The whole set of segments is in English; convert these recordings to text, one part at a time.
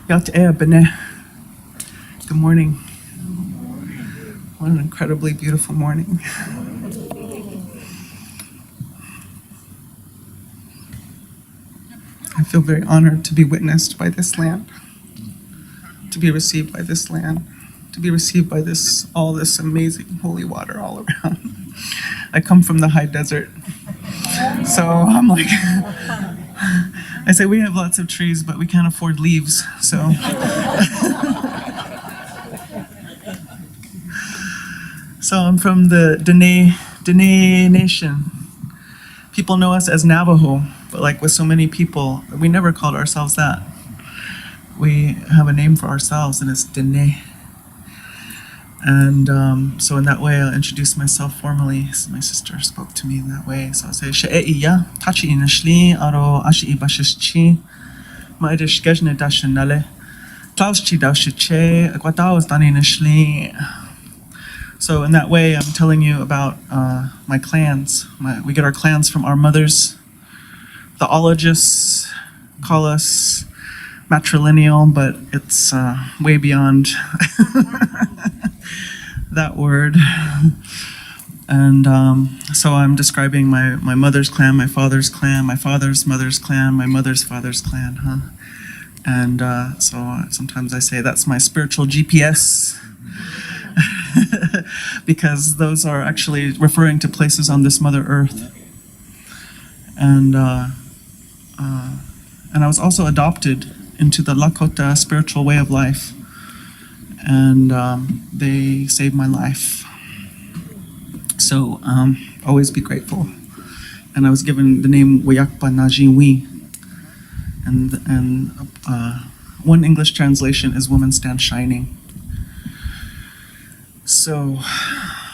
Good morning. What an incredibly beautiful morning. I feel very honored to be witnessed by this land, to be received by this land, to be received by all this amazing holy water all around. I come from the high desert, so I'm like, I say we have lots of trees, but we can't afford leaves, so. So I'm from the Dine Nation. People know us as Navajo, but like with so many people, we never called ourselves that. We have a name for ourselves, and it's Dine. And so in that way, I'll introduce myself formally. So my sister spoke to me in that way. So I'll say, She'e'iya, tachi inashli, aro ashi ibashishchi, ma'idish gejne dashanale, klauschi dashiche, akwatawas dani inashli. So in that way, I'm telling you about my clans. We get our clans from our mothers. The ologists call us matrilineal, but it's way beyond that word. And so I'm describing my mother's clan, my father's clan, my father's mother's clan, my mother's father's clan, And so sometimes I say that's my spiritual GPS, because those are actually referring to places on this Mother Earth. And I was also adopted into the Lakota spiritual way of life, and they saved my life. So always be grateful. And I was given the name Wayakpa Najinwi, and one English translation is "Woman Stand Shining." So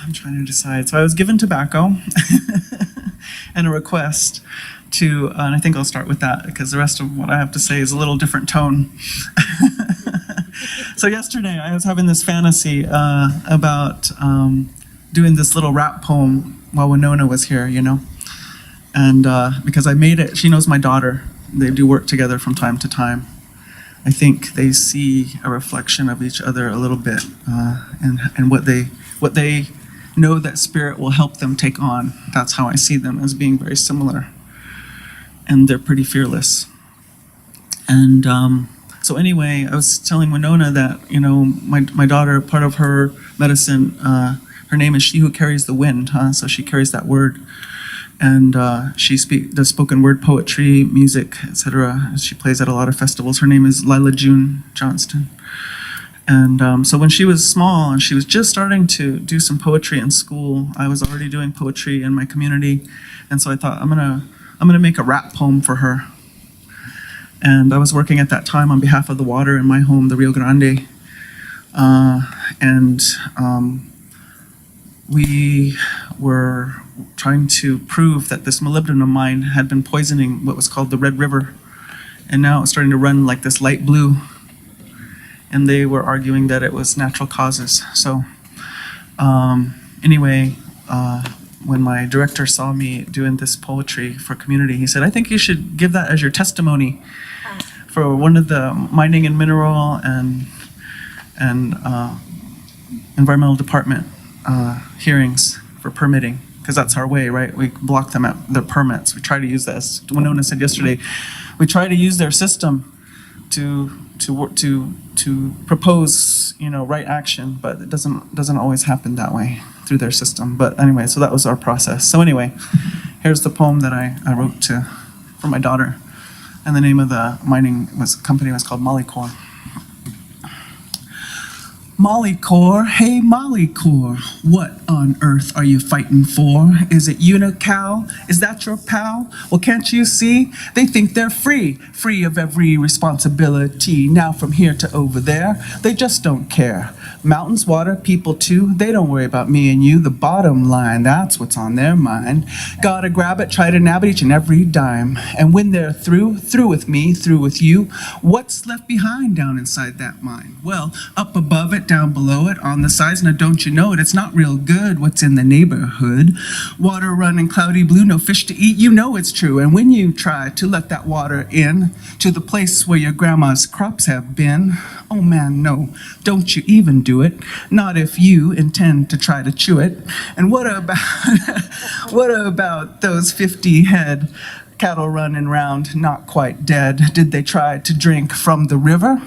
I'm trying to decide. So I was given tobacco and a request to, and I think I'll start with that because the rest of what I have to say is a little different tone. So yesterday I was having this fantasy about doing this little rap poem while Winona was here, and because I made it, she knows my daughter. They do work together from time to time. I think they see a reflection of each other a little bit, and what they know that spirit will help them take on. That's how I see them, as being very similar, and they're pretty fearless. And so anyway, I was telling Winona that my daughter, part of her medicine, her name is She Who Carries the Wind, so she carries that word. And she does spoken word poetry, music, etc. She plays at a lot of festivals. Her name is Lila June Johnston. And so when she was small and she was just starting to do some poetry in school, I was already doing poetry in my community. And so I thought, I'm gonna make a rap poem for her. And I was working at that time on behalf of the water in my home, the Rio Grande. We were trying to prove that this molybdenum mine had been poisoning what was called the Red River, and now it's starting to run like this light blue, and they were arguing that it was natural causes. So anyway, when my director saw me doing this poetry for community, he said, I think you should give that as your testimony for one of the mining and mineral and environmental department hearings for permitting, because that's our way, right? We block them at their permits. We try to use that, as Winona said yesterday, we try to use their system to propose, right action, but it doesn't always happen that way through their system. But anyway, so that was our process. So anyway, here's the poem that I wrote for my daughter, and the name of the mining company was called Molycorp. Molycorp, hey Molycorp, what on earth are you fighting for? Is it Unical? Is that your pal? Well, can't you see? They think they're free of every responsibility. Now from here to over there, they just don't care. Mountains, water, people too, they don't worry about me and you. The bottom line, that's what's on their mind. Gotta grab it, try to nab it each and every dime. And when they're through with me, through with you, what's left behind down inside that mine? Well, up above it, it down below it on the sides. Now don't you know it, it's not real good what's in the neighborhood. Water running cloudy blue, no fish to eat, you know it's true. And when you try to let that water in to the place where your grandma's crops have been, oh man, no, don't you even do it. Not if you intend to try to chew it. And what about, what about those 50 head cattle running round, not quite dead? Did they try to drink from the river?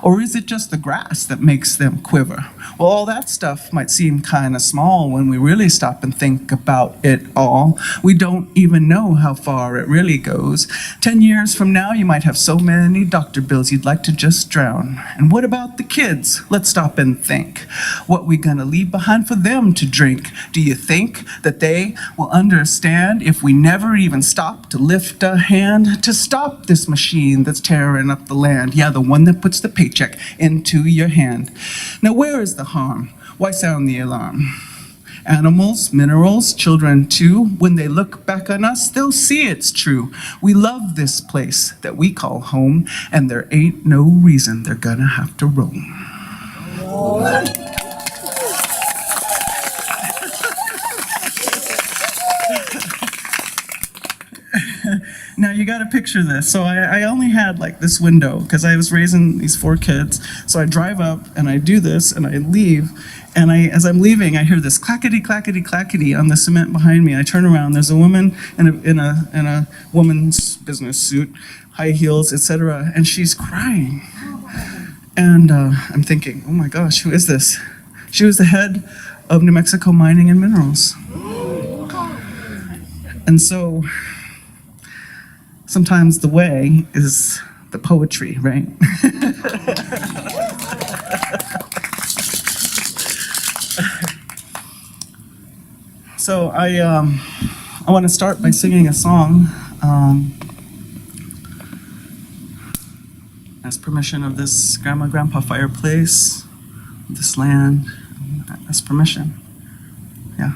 Or is it just the grass that makes them quiver? Well, all that stuff might seem kind of small when we really stop and think about it all. We don't even know how far it really goes. 10 years from now, you might have so many doctor bills you'd like to just drown. And what about the kids? Let's stop and think. What we gonna leave behind for them to drink? Do you think that they will understand if we never even stop to lift a hand to stop this machine that's tearing up the land? Yeah, the one that puts the paycheck into your hand. Now, where is the harm? Why sound the alarm? Animals, minerals, children too, when they look back on us, they'll see it's true. We love this place that we call home, and there ain't no reason they're gonna have to roam. Now you got to picture this. So I only had like this window because I was raising these 4 kids. So I drive up and I do this and I leave. And as I'm leaving, I hear this clackety, clackety, clackety on the cement behind me. I turn around. There's a woman in a woman's business suit, high heels, etc. And she's crying. And I'm thinking, oh my gosh, who is this? She was the head of New Mexico Mining and Minerals. And so sometimes the way is the poetry, right? So I want to start by singing a song. Ask permission of this grandma, grandpa fireplace, this land. Ask permission. Yeah.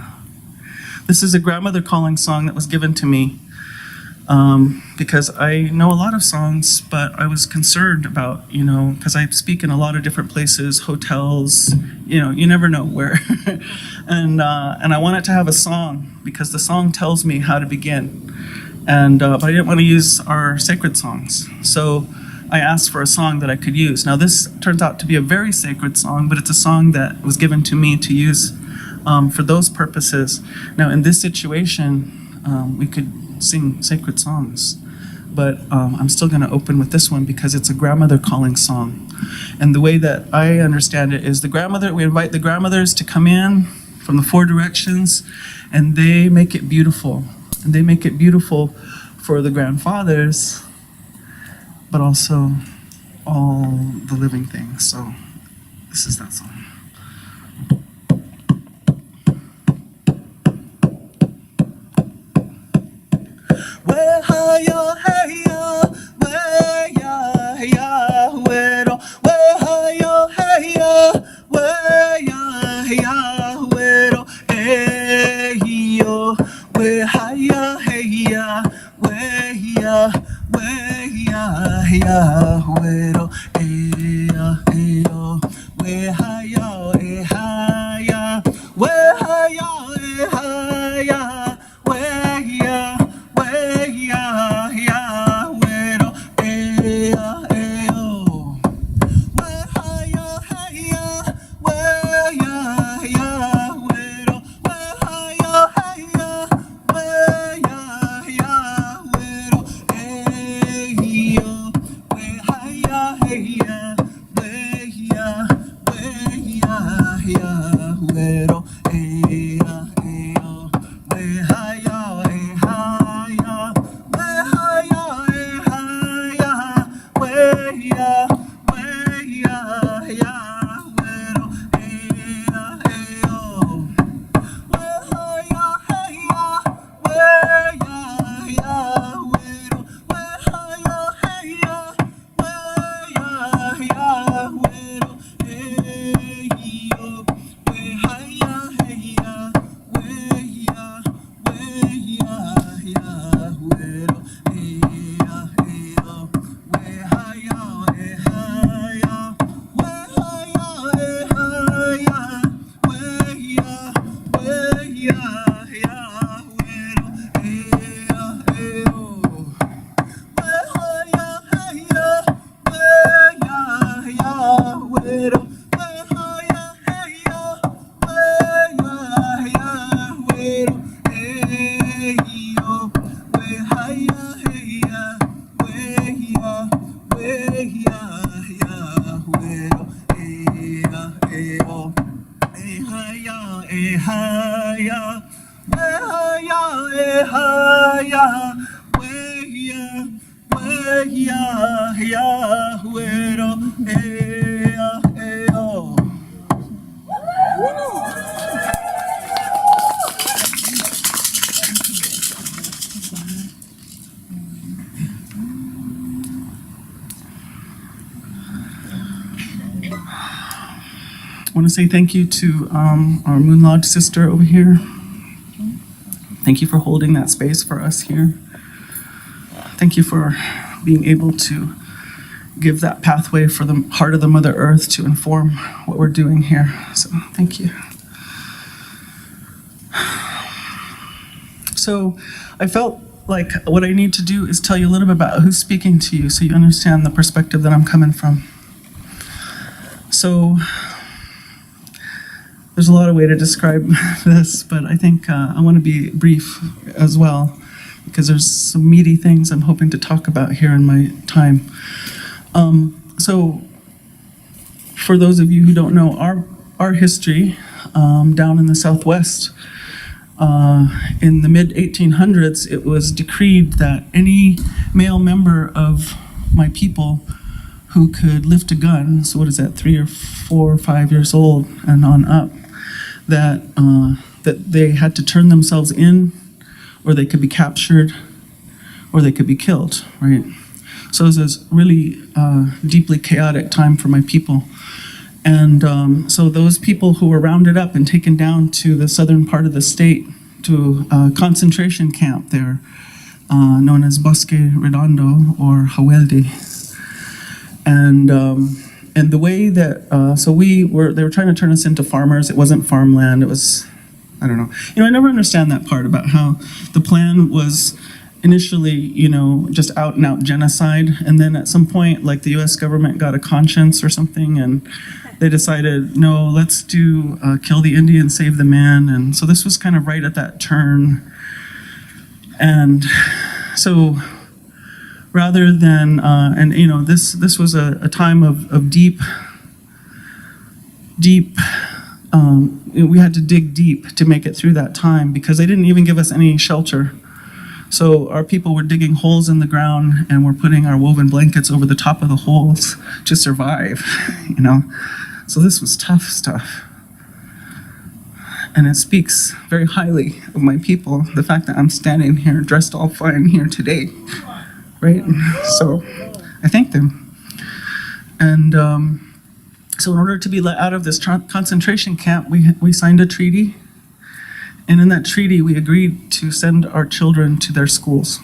This is a grandmother calling song that was given to me. Because I know a lot of songs, but I was concerned about, because I speak in a lot of different places, hotels, you never know where. And I wanted to have a song because the song tells me how to begin. But I didn't want to use our sacred songs. So I asked for a song that I could use. Now this turns out to be a very sacred song, but it's a song that was given to me to use for those purposes. Now in this situation, we could sing sacred songs, but I'm still going to open with this one because it's a grandmother calling song. And the way that I understand it is we invite the grandmothers to come in from the 4 directions, and they make it beautiful. And they make it beautiful for the grandfathers, but also all the living things. So this is that song. Hey haya, weya, haya, weya, weya, ya, wero, ea, eo. I want to say thank you to our Moon Lodge sister over here. Thank you for holding that space for us here. Thank you for being able to give that pathway for the heart of the Mother Earth to inform what we're doing here. So thank you. So I felt like what I need to do is tell you a little bit about who's speaking to you so you understand the perspective that I'm coming from. So there's a lot of way to describe this, but I think I want to be brief as well because there's some meaty things I'm hoping to talk about here in my time. So for those of you who don't know our history down in the Southwest, in the mid-1800s, it was decreed that any male member of my people who could lift a gun, so what is that, 3 or 4 or 5 years old and on up, that they had to turn themselves in, or they could be captured, or they could be killed, right? So it was this really deeply chaotic time for my people. And so those people who were rounded up and taken down to the southern part of the state, to a concentration camp there, known as Bosque Redondo or Hawelde. And the way that, they were trying to turn us into farmers. It wasn't farmland, it was, I don't know. I never understand that part about how the plan was initially, just out and out genocide. And then at some point, like the US government got a conscience or something, and they decided, no, let's do kill the Indian, save the man. And so this was kind of right at that turn. And so rather than, this was a time of deep, we had to dig deep to make it through that time because they didn't even give us any shelter. So our people were digging holes in the ground and we're putting our woven blankets over the top of the holes to survive, So this was tough stuff. And it speaks very highly of my people, the fact that I'm standing here dressed all fine here today, right? So I thank them. And so in order to be let out of this concentration camp, we signed a treaty. And in that treaty, we agreed to send our children to their schools.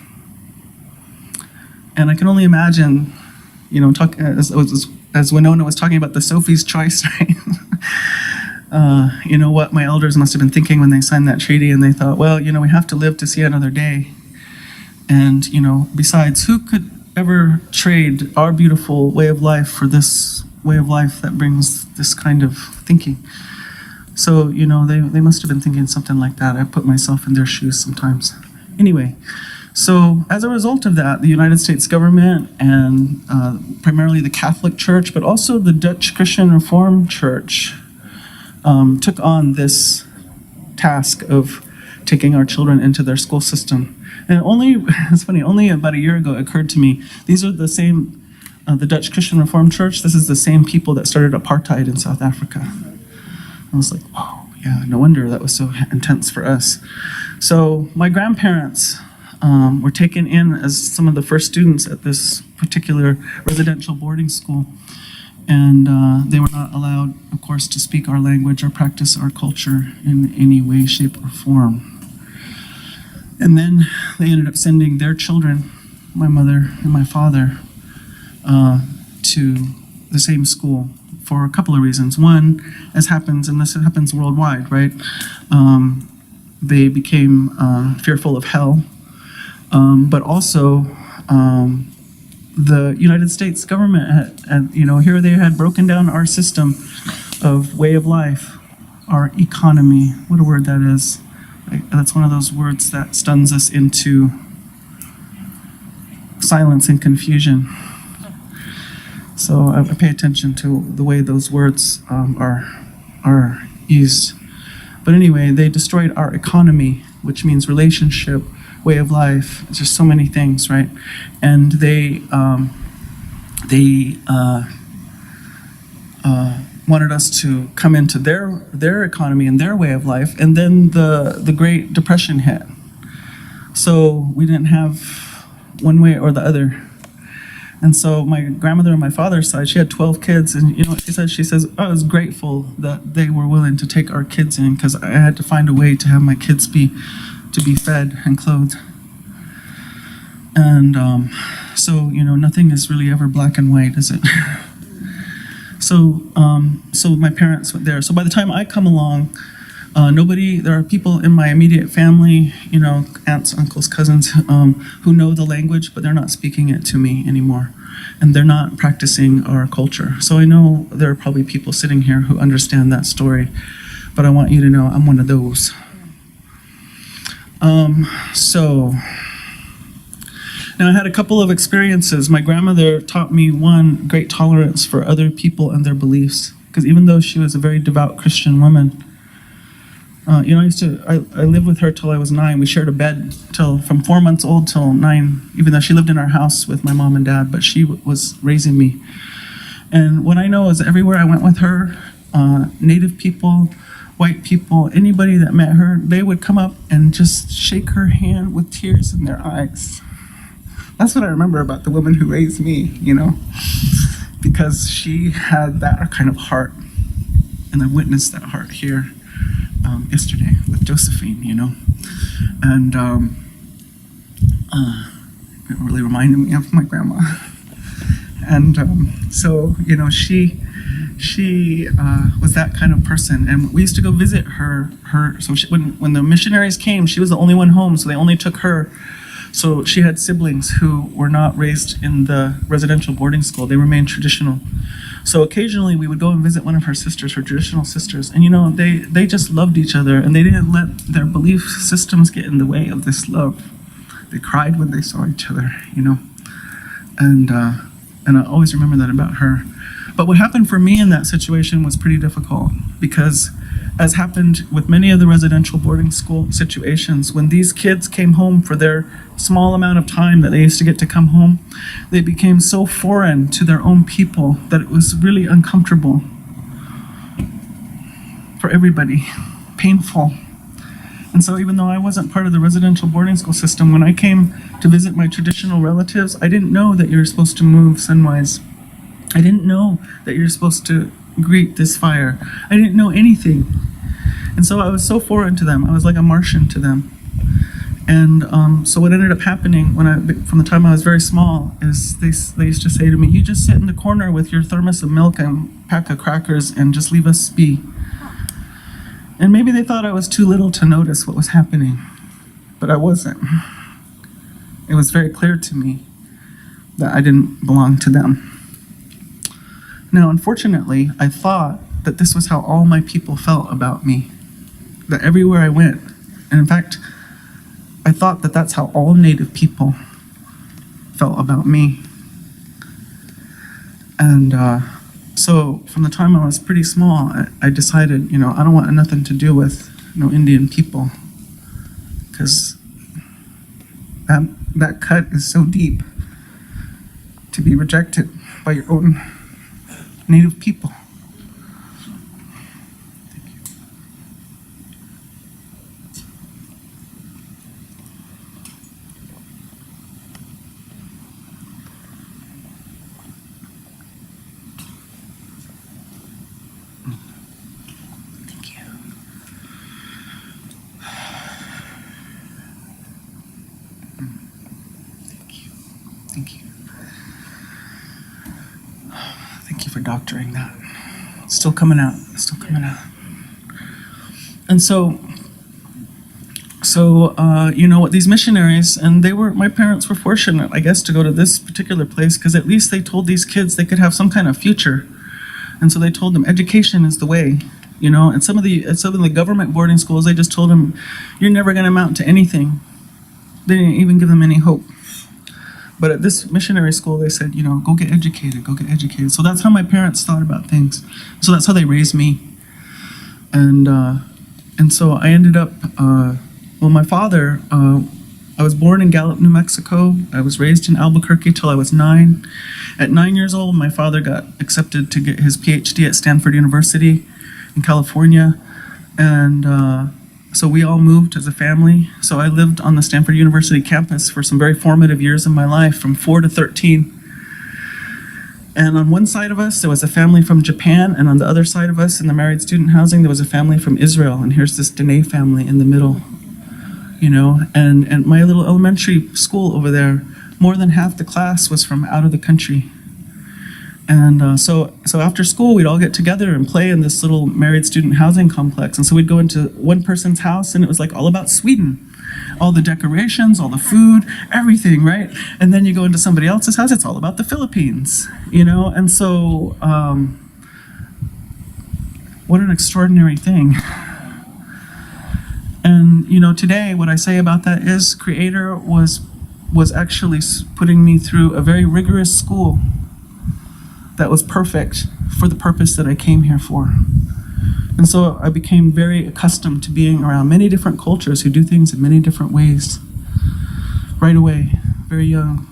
And I can only imagine, as Winona was talking about the Sophie's Choice, right? What my elders must have been thinking when they signed that treaty, and they thought, well, we have to live to see another day. And, besides, who could ever trade our beautiful way of life for this way of life that brings this kind of thinking? So, they must have been thinking something like that. I put myself in their shoes sometimes. Anyway, so as a result of that, the United States government and primarily the Catholic Church, but also the Dutch Christian Reformed Church, took on this task of taking our children into their school system. And it's funny, only about a year ago it occurred to me, these are the same, the Dutch Christian Reformed Church, this is the same people that started apartheid in South Africa. I was like, whoa, yeah, no wonder that was so intense for us. So my grandparents were taken in as some of the first students at this particular residential boarding school. And they were not allowed, of course, to speak our language or practice our culture in any way, shape, or form. And then they ended up sending their children, my mother and my father, to the same school for a couple of reasons. One, as happens, and this happens worldwide, right? They became fearful of hell, but also the United States government here they had broken down our system of way of life, our economy. What a word that is. That's one of those words that stuns us into silence and confusion. So I pay attention to the way those words are used. But anyway, they destroyed our economy, which means relationship, way of life. It's just so many things, right? And they wanted us to come into their economy and their way of life. And then the Great Depression hit. So we didn't have one way or the other. And so my grandmother on my father's side, she had 12 kids. And you know what she said? She says, I was grateful that they were willing to take our kids in, because I had to find a way to have my kids be fed and clothed. And so, you know, nothing is really ever black and white, is it? So my parents went there. So by the time I come along, there are people in my immediate family, you know, aunts, uncles, cousins, who know the language, but they're not speaking it to me anymore. And they're not practicing our culture. So I know there are probably people sitting here who understand that story, but I want you to know I'm one of those. Now I had a couple of experiences. My grandmother taught me, one, great tolerance for other people and their beliefs. Because even though she was a very devout Christian woman, you know, I lived with her till I was 9. We shared a bed from 4 months old till 9, even though she lived in our house with my mom and dad, but she was raising me. And what I know is everywhere I went with her, Native people, white people, anybody that met her, they would come up and just shake her hand with tears in their eyes. That's what I remember about the woman who raised me, you know, because she had that kind of heart. And I witnessed that heart here yesterday with Josephine, you know. And it really reminded me of my grandma. And so, you know, she was that kind of person. And we used to go visit her. So when the missionaries came, she was the only one home, so they only took her. So she had siblings who were not raised in the residential boarding school. They remained traditional. So occasionally we would go and visit one of her sisters, her traditional sisters. And you know, they just loved each other, and they didn't let their belief systems get in the way of this love. They cried when they saw each other, you know. And I always remember that about her. But what happened for me in that situation was pretty difficult, because as happened with many of the residential boarding school situations, when these kids came home for their small amount of time that they used to get to come home, they became so foreign to their own people that it was really uncomfortable for everybody, painful. And so even though I wasn't part of the residential boarding school system, when I came to visit my traditional relatives, I didn't know that you're supposed to move sunwise. I didn't know that you're supposed to greet this fire. I didn't know anything. And so I was so foreign to them. I was like a Martian to them. And so what ended up happening from the time I was very small is they used to say to me, you just sit in the corner with your thermos of milk and pack of crackers and just leave us be. And maybe they thought I was too little to notice what was happening, but I wasn't. It was very clear to me that I didn't belong to them. Now, unfortunately, I thought that this was how all my people felt about me, that everywhere I went, and in fact, I thought that that's how all Native people felt about me. And so from the time I was pretty small, I decided, you know, I don't want nothing to do with no Indian people, because that cut is so deep, to be rejected by your own Native people. For doctoring that. It's still coming out. And so you know what, these missionaries, and my parents were fortunate, I guess, to go to this particular place, because at least they told these kids they could have some kind of future. And so they told them education is the way, you know. And some of the government boarding schools, they just told them, you're never going to amount to anything. They didn't even give them any hope. But at this missionary school, they said, you know, go get educated. So that's how my parents thought about things. So that's how they raised me. And And so I ended up, my father, I was born in Gallup, New Mexico. I was raised in Albuquerque till I was 9. At 9 years old, my father got accepted to get his PhD at Stanford University in California. And so we all moved as a family. So I lived on the Stanford University campus for some very formative years in my life, from 4 to 13. And on one side of us, there was a family from Japan, and on the other side of us, in the married student housing, there was a family from Israel. And here's this Dine family in the middle, you know. And my little elementary school over there, more than half the class was from out of the country. And so after school, we'd all get together and play in this little married student housing complex. And so we'd go into one person's house, and it was like all about Sweden. All the decorations, all the food, everything, right? And then you go into somebody else's house, it's all about the Philippines, you know? And so, what an extraordinary thing. And, you know, today, what I say about that is Creator was actually putting me through a very rigorous school that was perfect for the purpose that I came here for. And so I became very accustomed to being around many different cultures who do things in many different ways right away, very young.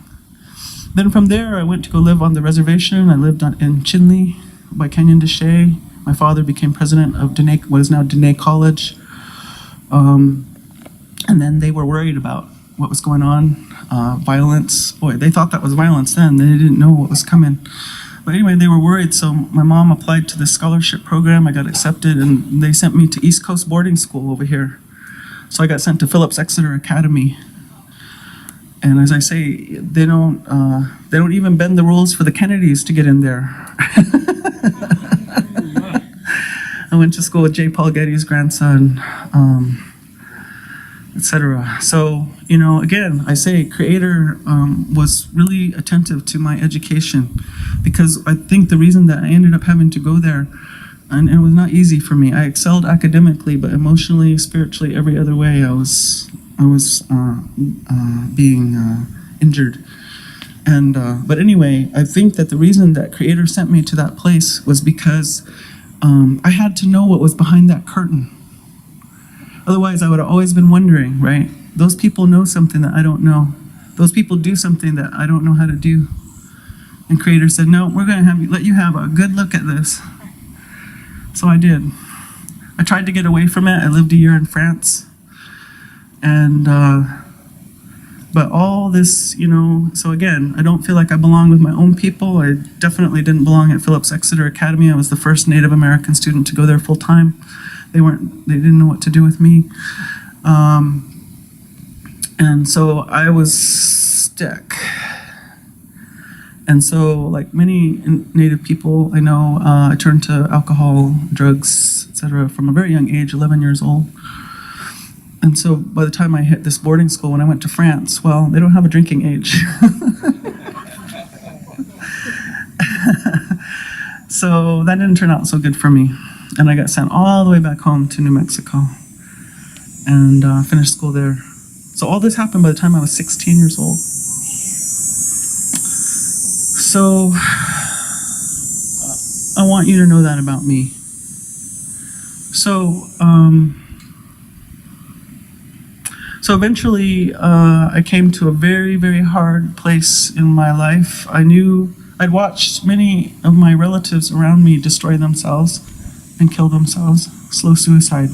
Then from there, I went to go live on the reservation. I lived in Chinle by Canyon de Chelly. My father became president of Dine, what is now Dine College. And then they were worried about what was going on, violence. Boy, they thought that was violence then. They didn't know what was coming. But anyway, they were worried, so my mom applied to this scholarship program. I got accepted, and they sent me to East Coast boarding school over here. So I got sent to Phillips Exeter Academy. And as I say, they don't even bend the rules for the Kennedys to get in there. I went to school with J. Paul Getty's grandson, etc. So, you know, again, I say Creator was really attentive to my education, because I think the reason that I ended up having to go there, and it was not easy for me. I excelled academically, but emotionally, spiritually, every other way, I was being injured. And but anyway, I think that the reason that Creator sent me to that place was because I had to know what was behind that curtain. Otherwise, I would have always been wondering, right? Those people know something that I don't know. Those people do something that I don't know how to do. And Creator said, no, we're going to let you have a good look at this. So I did. I tried to get away from it. I lived a year in France. And, but all this, you know, so again, I don't feel like I belong with my own people. I definitely didn't belong at Phillips Exeter Academy. I was the first Native American student to go there full time. They didn't know what to do with me. And so I was stuck. And so, like many Native people I know, I turned to alcohol, drugs, etc. from a very young age, 11 years old. And so by the time I hit this boarding school, when I went to France, well, they don't have a drinking age. So that didn't turn out so good for me. And I got sent all the way back home to New Mexico and finished school there. So all this happened by the time I was 16 years old. So I want you to know that about me. So eventually I came to a very, very hard place in my life. I'd watched many of my relatives around me destroy themselves and kill themselves, slow suicide.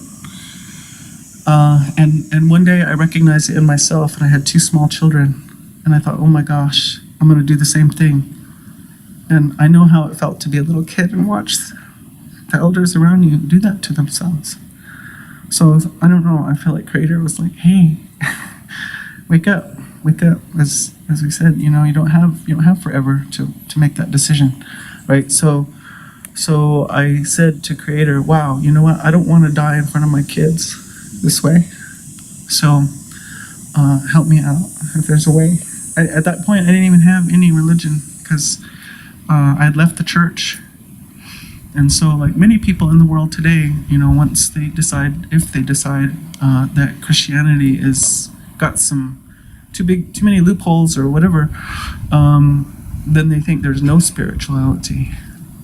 And one day I recognized it in myself, and I had 2 small children. And I thought, oh my gosh, I'm going to do the same thing. And I know how it felt to be a little kid and watch the elders around you do that to themselves. So I don't know, I feel like Creator was like, hey, wake up. As we said, you know, you don't have forever to make that decision, right? So I said to Creator, wow, you know what? I don't want to die in front of my kids this way. So help me out if there's a way. At that point, I didn't even have any religion because I had left the church. And so, like many people in the world today, you know, once they decide, if they decide that Christianity is got some too many loopholes or whatever, then they think there's no spirituality.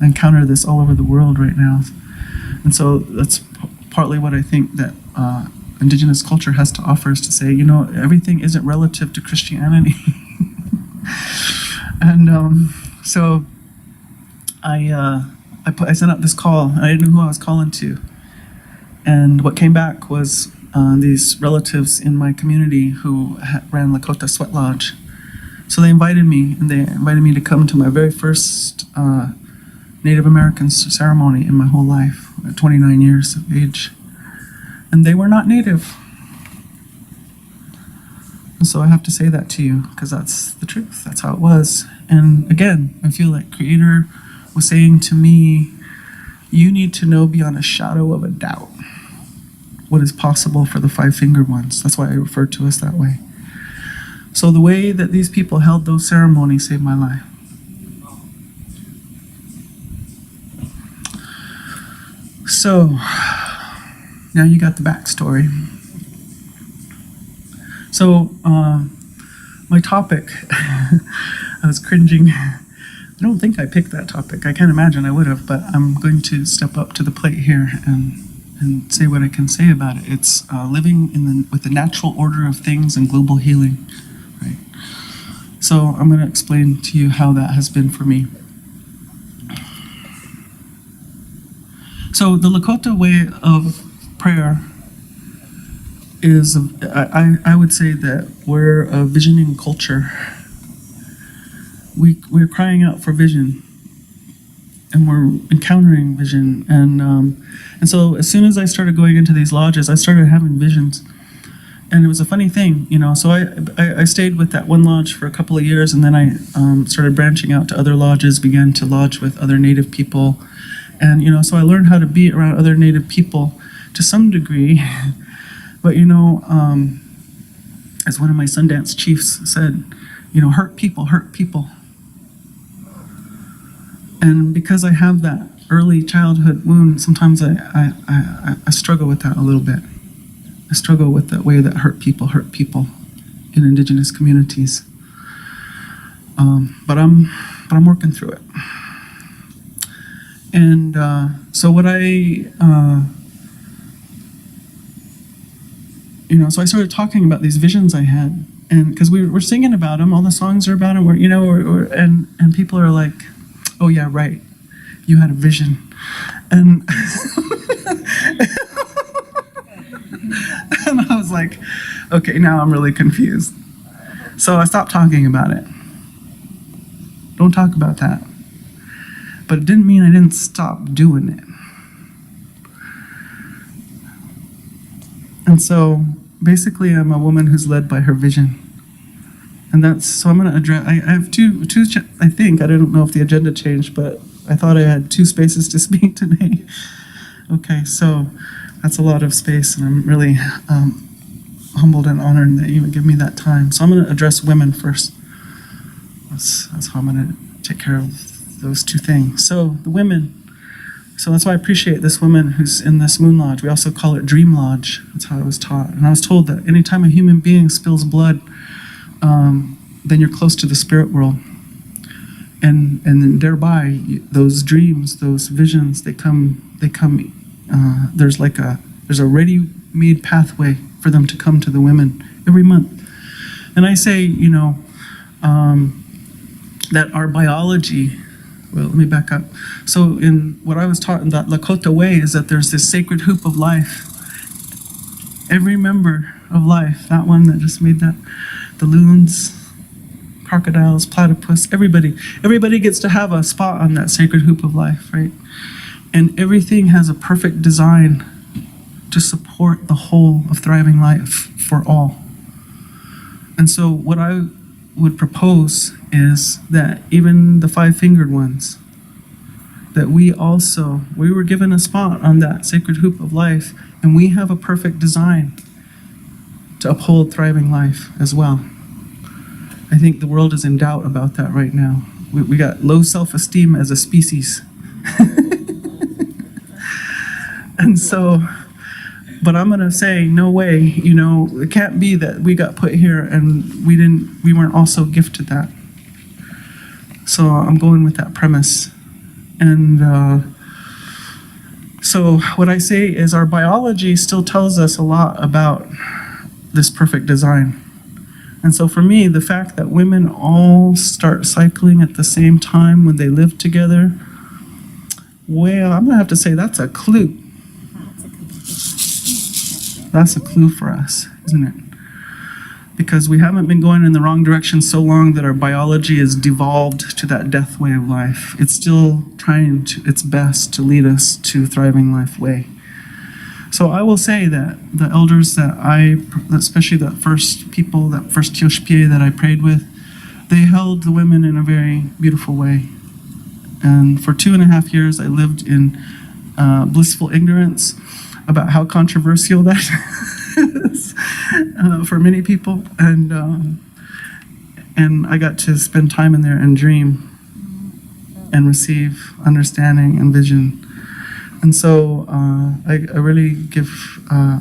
I encounter this all over the world right now. And so that's partly what I think that indigenous culture has to offer is to say, you know, everything isn't relative to Christianity. And so I sent out this call. I didn't know who I was calling to. And what came back was these relatives in my community who ran Lakota Sweat Lodge. So they invited me, and they invited me to come to my very first Native American ceremony in my whole life, at 29 years of age. And they were not Native. And so I have to say that to you, because that's the truth. That's how it was. And again, I feel like Creator was saying to me, you need to know beyond a shadow of a doubt what is possible for the five-fingered ones. That's why I refer to us that way. So the way that these people held those ceremonies saved my life. So now you got the backstory. So my topic, I was cringing. I don't think I picked that topic. I can't imagine I would have, but I'm going to step up to the plate here and say what I can say about it. It's living with the natural order of things and global healing. Right. So I'm going to explain to you how that has been for me. So the Lakota way of prayer is, I would say that we're a visioning culture. We're crying out for vision, and we're encountering vision. And so as soon as I started going into these lodges, I started having visions. And it was a funny thing, you know. So I stayed with that one lodge for a couple of years, and then I started branching out to other lodges, began to lodge with other Native people. And, you know, so I learned how to be around other Native people to some degree. But, you know, as one of my Sundance chiefs said, you know, hurt people hurt people. And because I have that early childhood wound, sometimes I struggle with that a little bit. I struggle with that way that hurt people in Indigenous communities. But I'm working through it. And so what so I started talking about these visions I had, and because we're singing about them, all the songs are about them, and people are like, "Oh yeah, right, you had a vision," and and I was like, "Okay, now I'm really confused." So I stopped talking about it. Don't talk about that. But it didn't mean I didn't stop doing it. And so basically I'm a woman who's led by her vision. And so I'm going to address, I have two, I think, I don't know if the agenda changed, but I thought I had 2 spaces to speak today. Okay, so that's a lot of space, and I'm really humbled and honored that you would give me that time. So I'm going to address women first. That's how I'm going to take care of those 2 things. So the women, so that's why I appreciate this woman who's in this moon lodge. We also call it dream lodge. That's how I was taught. And I was told that anytime a human being spills blood, then you're close to the spirit world. And thereby, those dreams, those visions, they come. There's a ready-made pathway for them to come to the women every month. And I say, you know, that our biology. Well, let me back up. So in what I was taught in that Lakota way is that there's this sacred hoop of life. Every member of life, that one that just made that, the loons, crocodiles, platypus, everybody gets to have a spot on that sacred hoop of life, right? And everything has a perfect design to support the whole of thriving life for all. And so what I would propose is that even the 5-fingered ones, that we were given a spot on that sacred hoop of life, and we have a perfect design to uphold thriving life as well. I think the world is in doubt about that right now. We got low self-esteem as a species. And so, but I'm gonna say, no way, you know, it can't be that we got put here and we weren't also gifted that. So I'm going with that premise. And So what I say is our biology still tells us a lot about this perfect design. And so for me, the fact that women all start cycling at the same time when they live together, well, I'm gonna have to say that's a clue. That's a clue for us, isn't it? Because we haven't been going in the wrong direction so long that our biology is devolved to that death way of life. It's still trying its best to lead us to thriving life way. So I will say that the elders that especially that first Kyoshipie that I prayed with, they held the women in a very beautiful way. And for 2.5 years, I lived in blissful ignorance about how controversial that is for many people. And I got to spend time in there and dream and receive understanding and vision. And so I really give I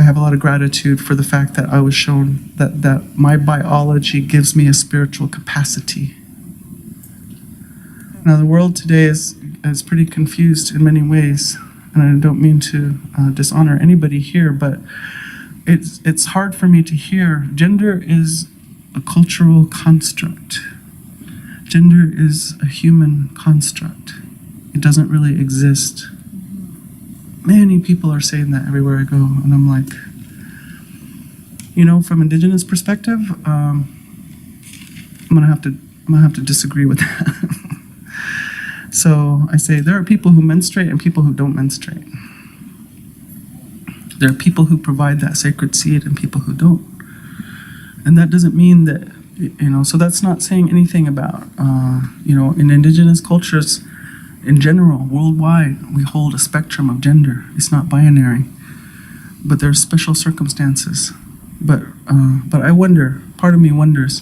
have a lot of gratitude for the fact that I was shown that my biology gives me a spiritual capacity. Now the world today is pretty confused in many ways, and I don't mean to dishonor anybody here, but it's hard for me to hear. Gender is a cultural construct. Gender is a human construct. It doesn't really exist. Many people are saying that everywhere I go, and I'm like, from indigenous perspective, I'm gonna have to disagree with that. So I say there are people who menstruate and people who don't menstruate. There are people who provide that sacred seed and people who don't. And that doesn't mean that, so that's not saying anything about, in indigenous cultures, in general, worldwide, we hold a spectrum of gender. It's not binary, but there's special circumstances. But I wonder, part of me wonders,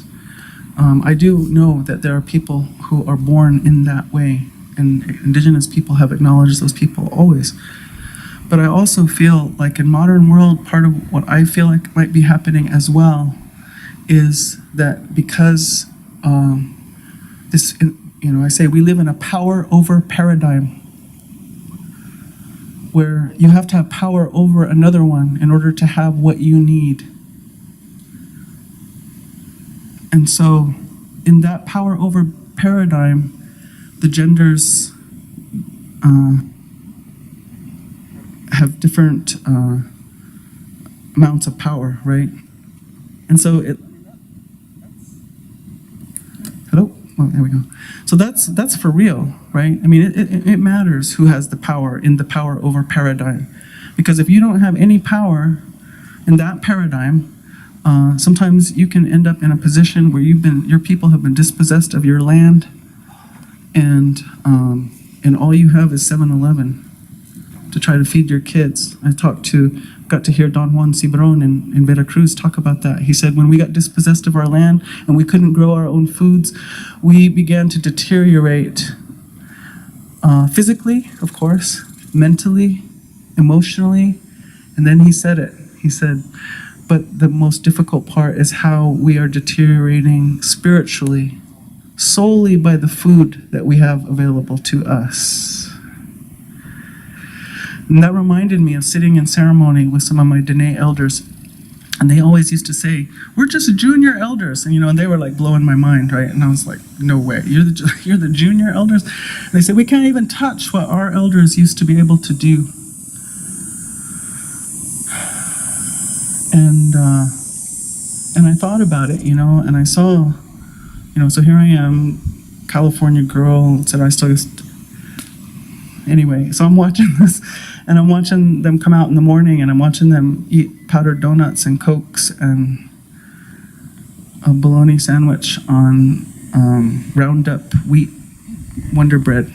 I do know that there are people who are born in that way, and indigenous people have acknowledged those people always. But I also feel like in modern world, part of what I feel like might be happening as well is that because I say we live in a power over paradigm where you have to have power over another one in order to have what you need. And so in that power over paradigm, the genders have different amounts of power, right? And so hello? Oh, there we go. So that's for real, right? I mean, it matters who has the power in the power over paradigm. Because if you don't have any power in that paradigm, sometimes you can end up in a position where your people have been dispossessed of your land, and all you have is 7-Eleven to try to feed your kids. I got to hear Don Juan Cibron in Veracruz talk about that. He said, when we got dispossessed of our land and we couldn't grow our own foods, we began to deteriorate physically, of course, mentally, emotionally, and then he said it. He said, but the most difficult part is how we are deteriorating spiritually, solely by the food that we have available to us. And that reminded me of sitting in ceremony with some of my Dine elders. And they always used to say, we're just junior elders. And, and they were like blowing my mind, right? And I was like, no way, you're the junior elders? And they said, we can't even touch what our elders used to be able to do. And I thought about it, and I saw, so here I am, California girl, said I still anyway, so I'm watching this, and I'm watching them come out in the morning, and I'm watching them eat powdered donuts and Cokes and a bologna sandwich on Roundup wheat Wonder Bread.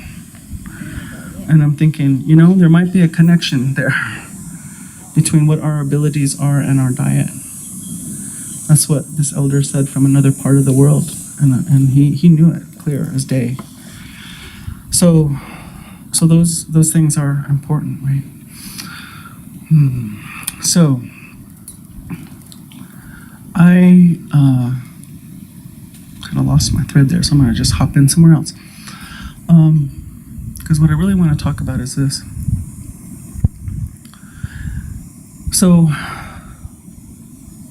And I'm thinking, there might be a connection there between what our abilities are and our diet. That's what this elder said from another part of the world, and he knew it clear as day. So those things are important, right? So I kind of lost my thread there, so I'm gonna just hop in somewhere else. because what I really want to talk about is this. So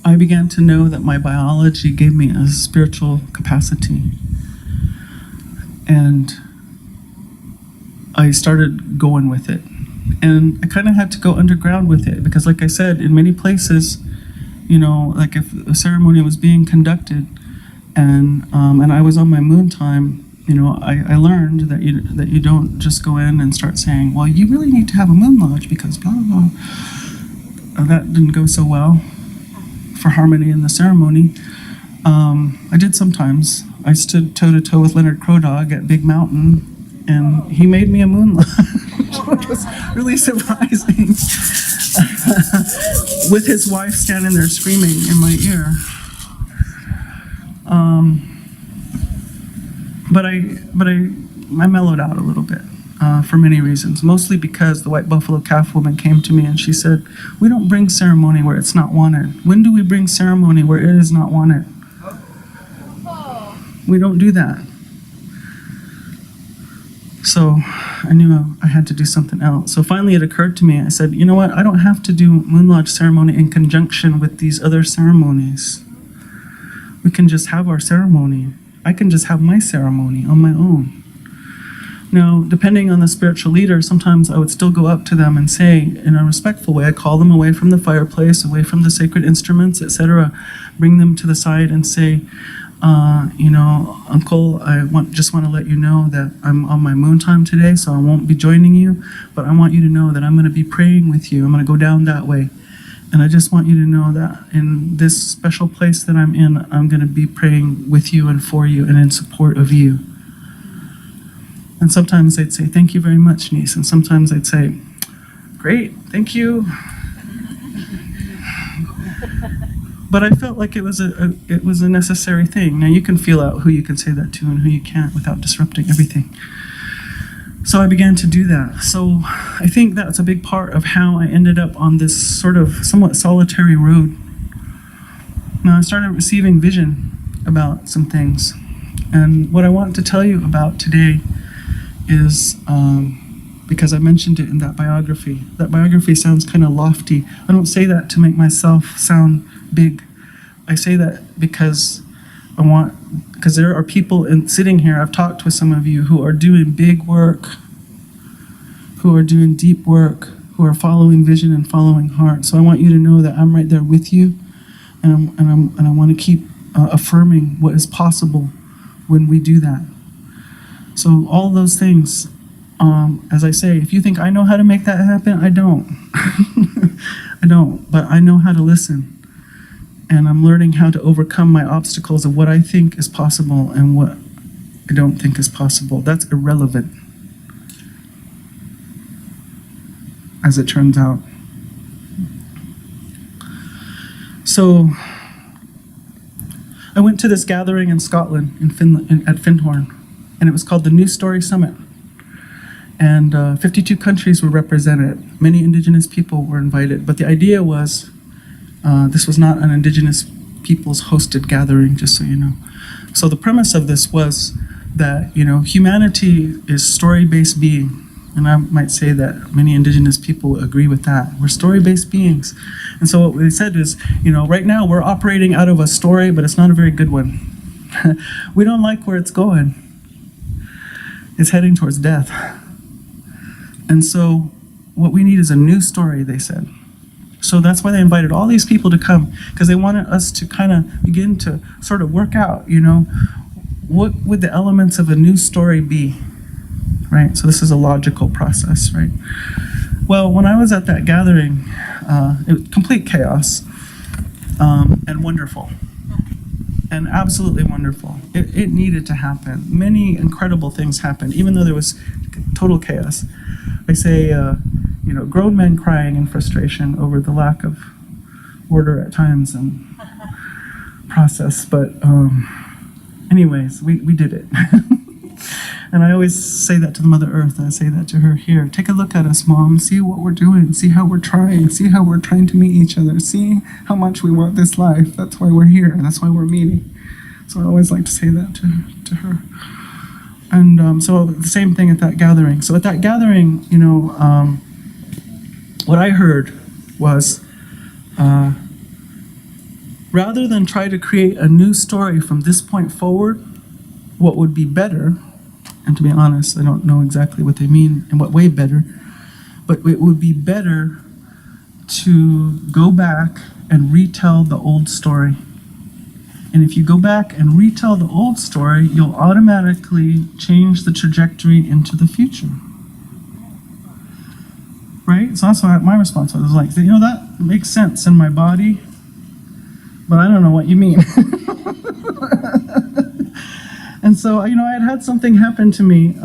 I began to know that my biology gave me a spiritual capacity. And I started going with it. And I kind of had to go underground with it because, like I said, in many places, you know, like if a ceremony was being conducted and I was on my moon time, you know, I learned that you don't just go in and start saying, well, you really need to have a moon lodge because blah, blah, blah. That didn't go so well for harmony in the ceremony. I did sometimes. I stood toe-to-toe with Leonard Crowdog at Big Mountain, and he made me a moon lodge, which was really surprising, with his wife standing there screaming in my ear. But I mellowed out a little bit for many reasons, mostly because the White Buffalo Calf woman came to me and she said, we don't bring ceremony where it's not wanted. When do we bring ceremony where it is not wanted? We don't do that. So I knew I had to do something else. So finally it occurred to me, I said, you know what, I don't have to do Moon Lodge ceremony in conjunction with these other ceremonies. We can just have our ceremony. I can just have my ceremony on my own. Now, depending on the spiritual leader, sometimes I would still go up to them and say, in a respectful way, I call them away from the fireplace, away from the sacred instruments, etc., bring them to the side and say, you know, Uncle, just want to let you know that I'm on my moon time today, so I won't be joining you, but I want you to know that I'm going to be praying with you. I'm going to go down that way. And I just want you to know that in this special place that I'm in, I'm going to be praying with you and for you and in support of you. And sometimes they'd say, thank you very much, niece. And sometimes I'd say, great, thank you. But I felt like it was a necessary thing. Now you can feel out who you can say that to and who you can't without disrupting everything. So I began to do that. So I think that's a big part of how I ended up on this sort of somewhat solitary road. Now I started receiving vision about some things. And what I want to tell you about today is, because I mentioned it in that biography. That biography sounds kind of lofty. I don't say that to make myself sound big. I say that because there are people sitting here, I've talked with some of you who are doing big work, who are doing deep work, who are following vision and following heart. So I want you to know that I'm right there with you, and I want to keep affirming what is possible when we do that. So all those things, as I say, if you think I know how to make that happen, I don't. I don't, but I know how to listen. And I'm learning how to overcome my obstacles of what I think is possible and what I don't think is possible. That's irrelevant, as it turns out. So I went to this gathering in Scotland, in Finland, at Findhorn, and it was called the New Story Summit. And 52 countries were represented. Many indigenous people were invited, but the idea was, this was not an indigenous peoples hosted gathering, just so you know. So the premise of this was that, you know, humanity is story-based being. And I might say that many indigenous people agree with that. We're story-based beings. And so what we said is, you know, right now we're operating out of a story, but it's not a very good one. We don't like where it's going. It's heading towards death. And so what we need is a new story, they said. So that's why they invited all these people to come, because they wanted us to kind of begin to sort of work out, you know, what would the elements of a new story be, right? So this is a logical process, right? Well, when I was at that gathering, it was complete chaos, and wonderful, and absolutely wonderful. It needed to happen. Many incredible things happened, even though there was total chaos. I say, you know, grown men crying in frustration over the lack of order at times and process. But anyways, we did it. And I always say that to the Mother Earth. I say that to her here. Take a look at us, Mom. See what we're doing. See how we're trying. See how we're trying to meet each other. See how much we want this life. That's why we're here. That's why we're meeting. So I always like to say that to her. And so the same thing at that gathering. So at that gathering, what I heard was, rather than try to create a new story from this point forward, what would be better, and to be honest, I don't know exactly what they mean, in what way better, but it would be better to go back and retell the old story. And if you go back and retell the old story, you'll automatically change the trajectory into the future. Right? So that's what my response was like, that makes sense in my body, but I don't know what you mean. And so, I had something happen to me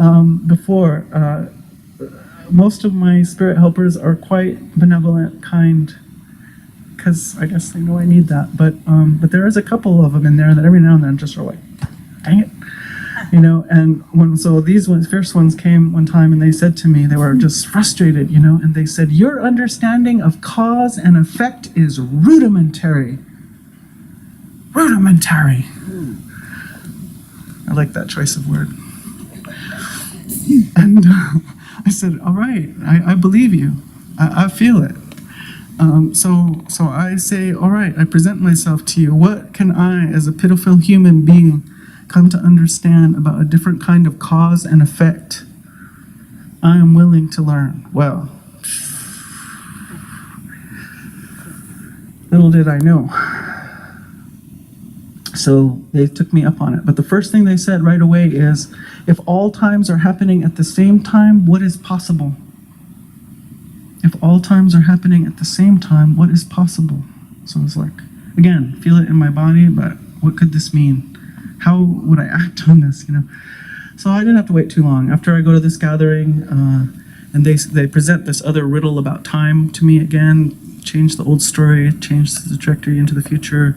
before. Most of my spirit helpers are quite benevolent, kind, because I guess they know I need that. But there is a couple of them in there that every now and then just are like, dang it. And these first ones came one time and they said to me, they were just frustrated, and they said, your understanding of cause and effect is rudimentary. Rudimentary. I like that choice of word. And I said, all right, I believe you. I feel it. So I say, all right, I present myself to you. What can I, as a pitiful human being, come to understand about a different kind of cause and effect? I am willing to learn. Well, little did I know. So they took me up on it. But the first thing they said right away is, if all times are happening at the same time, what is possible? If all times are happening at the same time, what is possible? So it's like, again, feel it in my body, but what could this mean? How would I act on this, So I didn't have to wait too long. After I go to this gathering, and they present this other riddle about time to me again, change the old story, change the trajectory into the future.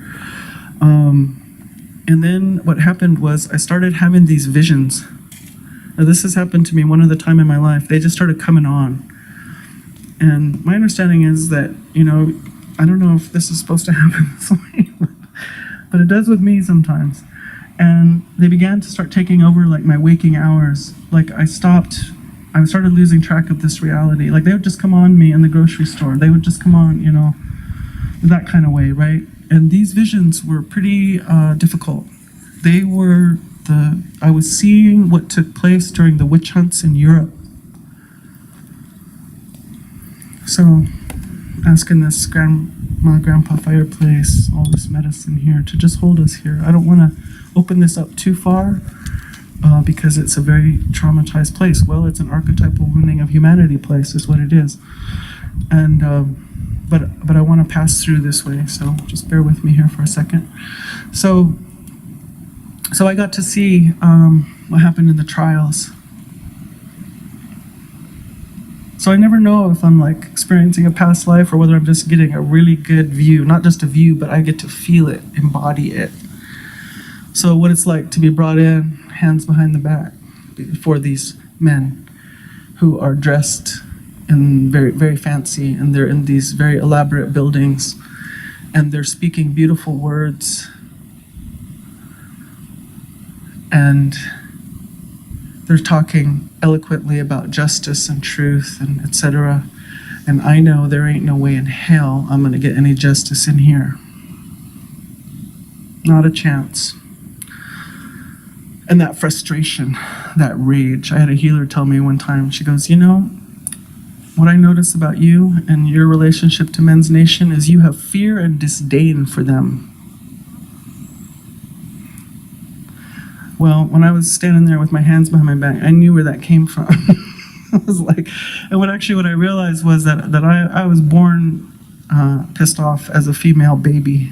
And then what happened was I started having these visions. Now, this has happened to me one other time in my life. They just started coming on. And my understanding is that, I don't know if this is supposed to happen this way, but it does with me sometimes. And they began to start taking over like my waking hours. Like I started losing track of this reality. Like they would just come on me in the grocery store. They would just come on, that kind of way, right? And these visions were pretty difficult. They were I was seeing what took place during the witch hunts in Europe. So, asking this grandpa fireplace, all this medicine here, to just hold us here. I don't want to open this up too far because it's a very traumatized place. Well, it's an archetypal wounding of humanity place, is what it is. And but I want to pass through this way, so just bear with me here for a second. So I got to see what happened in the trials. So I never know if I'm like experiencing a past life or whether I'm just getting a really good view, not just a view, but I get to feel it, embody it. So what it's like to be brought in, hands behind the back, before these men who are dressed in very, very fancy, and they're in these very elaborate buildings, and they're speaking beautiful words, and they're talking eloquently about justice and truth and etc. And I know there ain't no way in hell I'm gonna get any justice in here. Not a chance. And that frustration, that rage. I had a healer tell me one time, she goes, what I notice about you and your relationship to Men's Nation is you have fear and disdain for them. Well, when I was standing there with my hands behind my back, I knew where that came from. I was like, and what I realized was that I was born pissed off as a female baby.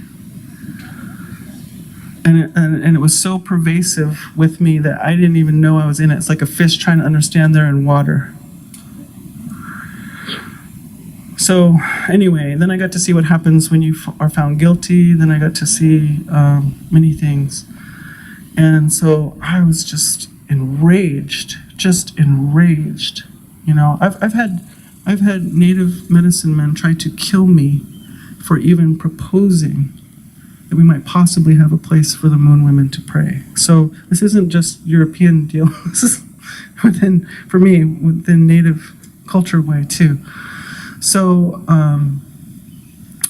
And it was so pervasive with me that I didn't even know I was in it. It's like a fish trying to understand they're in water. So anyway, then I got to see what happens when you are found guilty. Then I got to see many things. And so I was just enraged. I've had native medicine men try to kill me for even proposing that we might possibly have a place for the moon women to pray. So this isn't just European deal. This is within, for me, within Native culture way too. So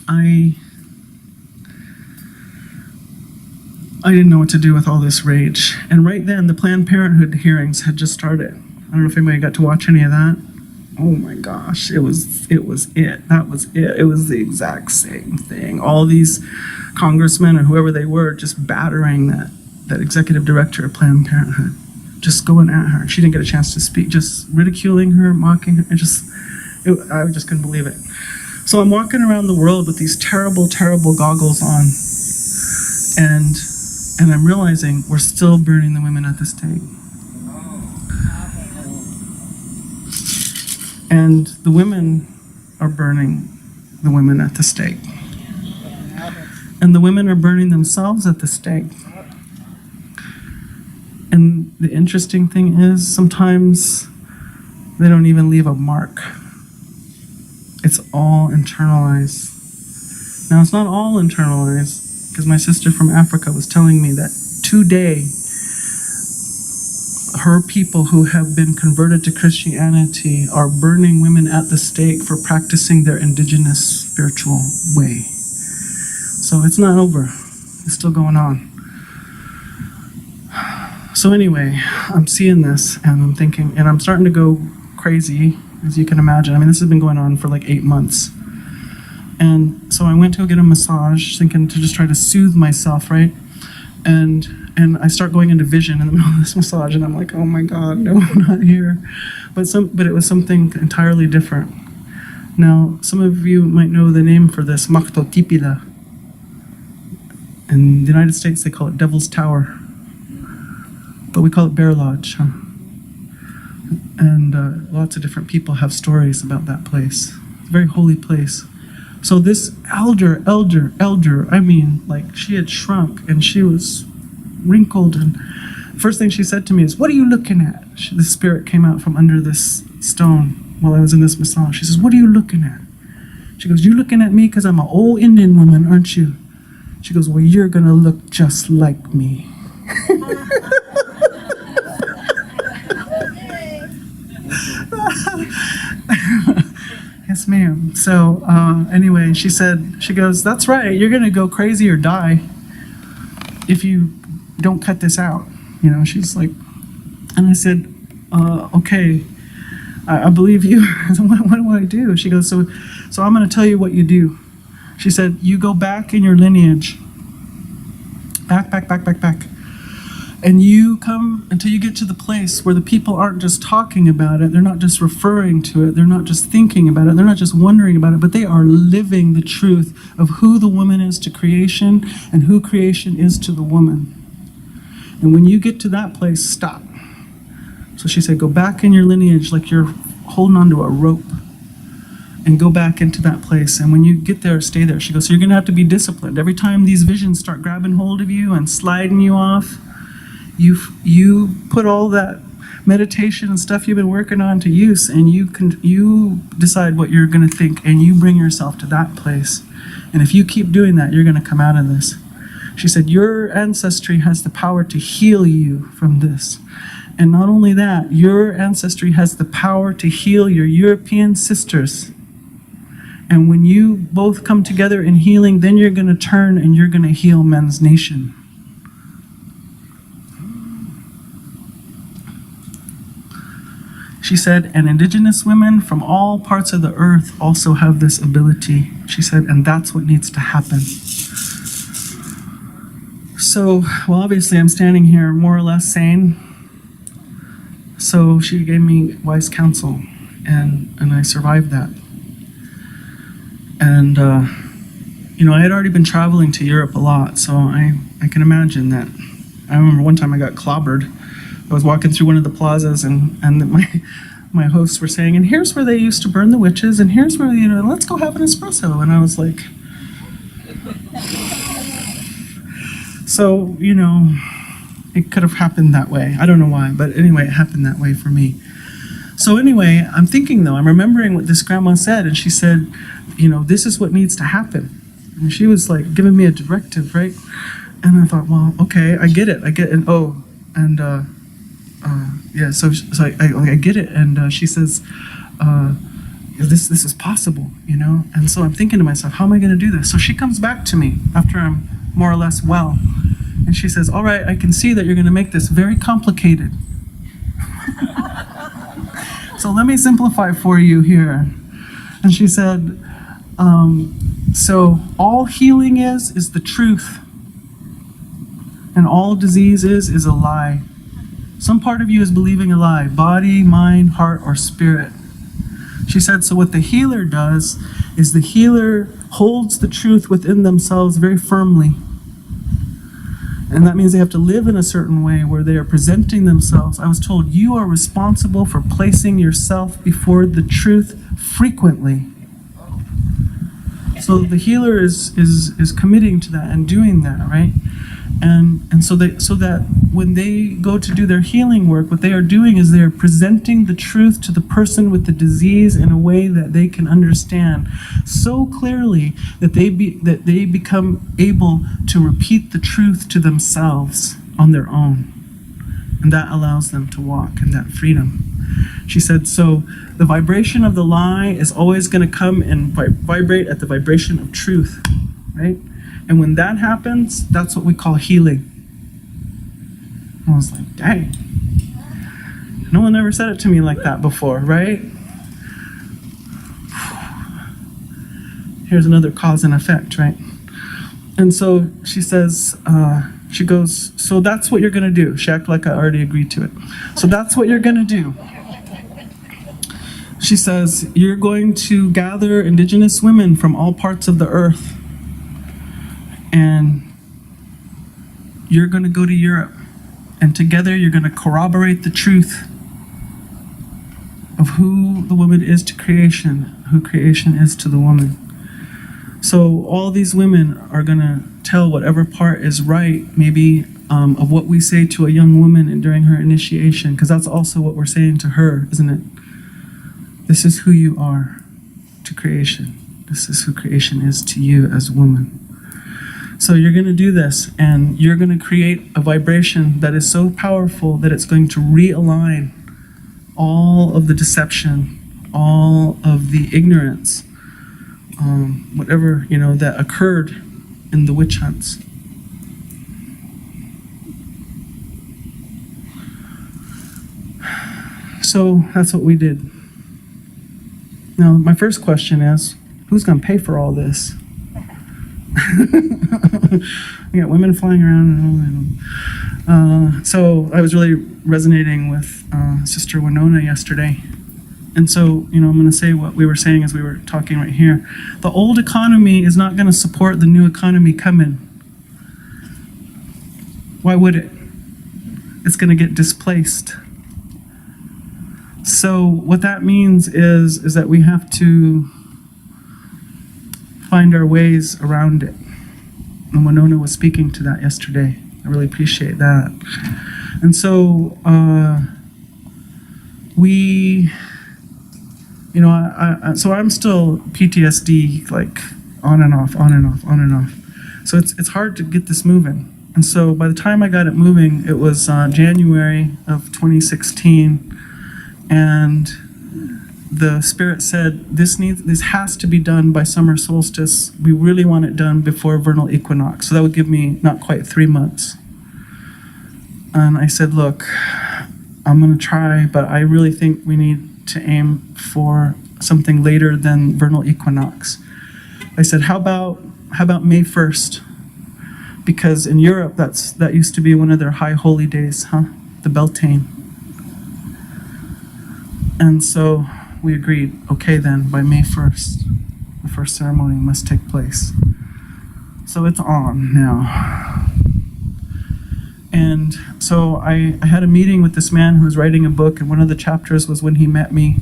I didn't know what to do with all this rage. And right then, the Planned Parenthood hearings had just started. I don't know if anybody got to watch any of that. Oh my gosh, it was it. That was it. It was the exact same thing. All these congressmen or whoever they were just battering that executive director of Planned Parenthood, just going at her. She didn't get a chance to speak, just ridiculing her, mocking her. I just couldn't believe it. So I'm walking around the world with these terrible, terrible goggles on, and I'm realizing we're still burning the women at the stake. And the women are burning the women at the stake. And the women are burning themselves at the stake. And the interesting thing is, sometimes they don't even leave a mark. It's all internalized. Now, it's not all internalized, because my sister from Africa was telling me that today, her people who have been converted to Christianity are burning women at the stake for practicing their indigenous spiritual way. So it's not over. It's still going on. So anyway, I'm seeing this and I'm thinking, and I'm starting to go crazy, as you can imagine. I mean, this has been going on for like 8 months. And so I went to go get a massage, thinking to just try to soothe myself, right? And I start going into vision in the middle of this massage, and I'm like, oh my God, no, I'm not here. But it was something entirely different. Now, some of you might know the name for this, Maktotipila. In the United States, they call it Devil's Tower. But we call it Bear Lodge, huh? And lots of different people have stories about that place. It's a very holy place. So this elder, I mean, like, she had shrunk and she was wrinkled, and first thing she said to me is, what are you looking at? The spirit came out from under this stone while I was in this massage. She says, what are you looking at? She goes, you looking at me because I'm an old Indian woman, aren't you? She goes, well, you're gonna look just like me. Yes, ma'am. So anyway, she goes, that's right, you're gonna go crazy or die if you don't cut this out. You know, she's like, and I said, okay, I believe you. What do I do? She goes, so I'm gonna tell you what you do. She said, you go back in your lineage, back. And you come until you get to the place where the people aren't just talking about it, they're not just referring to it, they're not just thinking about it, they're not just wondering about it, but they are living the truth of who the woman is to creation and who creation is to the woman. And when you get to that place, stop. So she said, go back in your lineage like you're holding onto a rope, and go back into that place. And when you get there, stay there. She goes, so you're gonna have to be disciplined. Every time these visions start grabbing hold of you and sliding you off, you put all that meditation and stuff you've been working on to use, and you decide what you're going to think, and you bring yourself to that place. And if you keep doing that, you're going to come out of this. She said, your ancestry has the power to heal you from this. And not only that, your ancestry has the power to heal your European sisters. And when you both come together in healing, then you're going to turn and you're going to heal men's nation. She said, and indigenous women from all parts of the earth also have this ability. She said, and that's what needs to happen. So, well, obviously I'm standing here more or less sane. So she gave me wise counsel, and I survived that. And, you know, I had already been traveling to Europe a lot, so I can imagine that. I remember one time I got clobbered. I was walking through one of the plazas, and my hosts were saying, and here's where they used to burn the witches, and here's where, you know, let's go have an espresso. And I was like, so, you know, it could have happened that way. I don't know why, but anyway, it happened that way for me. So anyway, I'm remembering what this grandma said, and she said, you know, this is what needs to happen. And she was like giving me a directive, right? And I thought, well, okay, I get it. And yeah, so I get it. And she says, this is possible, you know? And so I'm thinking to myself, how am I going to do this? So she comes back to me after I'm more or less well. And she says, all right, I can see that you're going to make this very complicated. So let me simplify for you here. And she said, so all healing is the truth. And all disease is a lie. Some part of you is believing a lie, body, mind, heart, or spirit. She said, so what the healer does is the healer holds the truth within themselves very firmly. And that means they have to live in a certain way where they are presenting themselves. I was told you are responsible for placing yourself before the truth frequently. So the healer is committing to that and doing that, right? And so that when they go to do their healing work, what they are doing is they are presenting the truth to the person with the disease in a way that they can understand so clearly that they become able to repeat the truth to themselves on their own. And that allows them to walk in that freedom. She said, so the vibration of the lie is always going to come and vibrate at the vibration of truth, right? And when that happens, that's what we call healing. I was like, dang. No one ever said it to me like that before, right? Here's another cause and effect, right? And so she says, she goes, so that's what you're going to do. She acted like I already agreed to it. So that's what you're going to do. She says, you're going to gather indigenous women from all parts of the earth. And you're going to go to Europe. And together you're going to corroborate the truth of who the woman is to creation, who creation is to the woman. So all these women are going to tell whatever part is right, maybe of what we say to a young woman during her initiation, because that's also what we're saying to her, isn't it? This is who you are to creation. This is who creation is to you as a woman. So you're going to do this, and you're going to create a vibration that is so powerful that it's going to realign all of the deception, all of the ignorance, whatever, that occurred in the witch hunts. So that's what we did. Now, my first question is, who's going to pay for all this? We got women flying around. So I was really resonating with Sister Winona yesterday. And so, I'm going to say what we were saying as we were talking right here. The old economy is not going to support the new economy coming. Why would it? It's going to get displaced. So what that means is that we have to find our ways around it. And Winona was speaking to that yesterday. I really appreciate that. And so so I'm still PTSD, like on and off. So it's hard to get this moving. And so by the time I got it moving, it was January of 2016, and the Spirit said, this has to be done by summer solstice. We really want it done before vernal equinox. So that would give me not quite 3 months. And I said, look, I'm going to try, but I really think we need to aim for something later than vernal equinox. I said, how about May 1st? Because in Europe, that used to be one of their high holy days, the Beltane. And so we agreed, okay then, by May 1st, the first ceremony must take place. So it's on now. And so I had a meeting with this man who was writing a book, and one of the chapters was when he met me.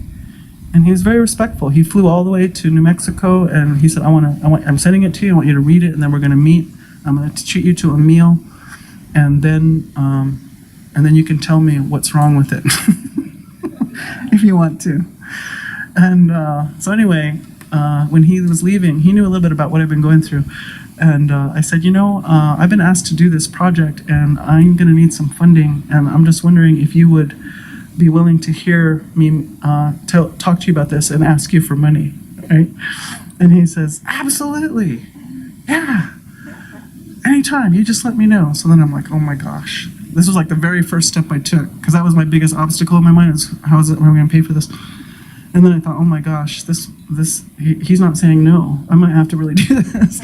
And he was very respectful. He flew all the way to New Mexico, and he said, I'm sending it to you, I want you to read it, and then we're going to meet. I'm going to treat you to a meal, and then you can tell me what's wrong with it, if you want to. And so anyway, when he was leaving, he knew a little bit about what I've been going through. And I said, I've been asked to do this project and I'm going to need some funding. And I'm just wondering if you would be willing to hear me talk to you about this and ask you for money, right? And he says, absolutely. Yeah. Anytime, you just let me know. So then I'm like, oh my gosh. This was like the very first step I took, because that was my biggest obstacle in my mind, is how is it, are we going to pay for this? And then I thought, oh my gosh, he's not saying no. I might have to really do this.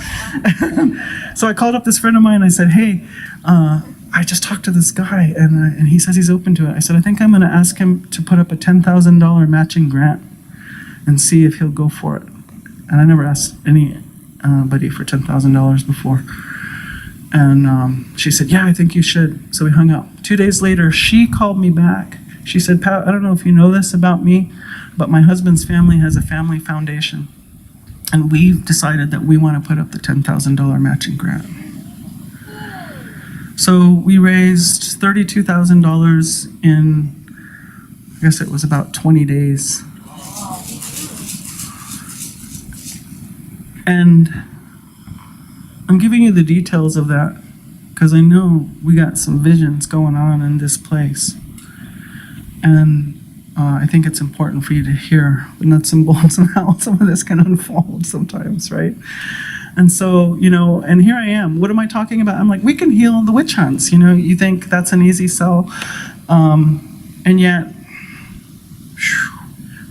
So I called up this friend of mine. I said, hey, I just talked to this guy, and he says he's open to it. I said, I think I'm going to ask him to put up a $10,000 matching grant and see if he'll go for it. And I never asked anybody for $10,000 before. And she said, yeah, I think you should. So we hung up. 2 days later, she called me back. She said, Pat, I don't know if you know this about me, but my husband's family has a family foundation. And we've decided that we want to put up the $10,000 matching grant. So we raised $32,000 in, I guess it was about 20 days. And I'm giving you the details of that because I know we got some visions going on in this place. And I think it's important for you to hear the nuts and bolts and how some of this can unfold sometimes, right? And so, and here I am. What am I talking about? I'm like, we can heal the witch hunts. You think that's an easy sell. And yet,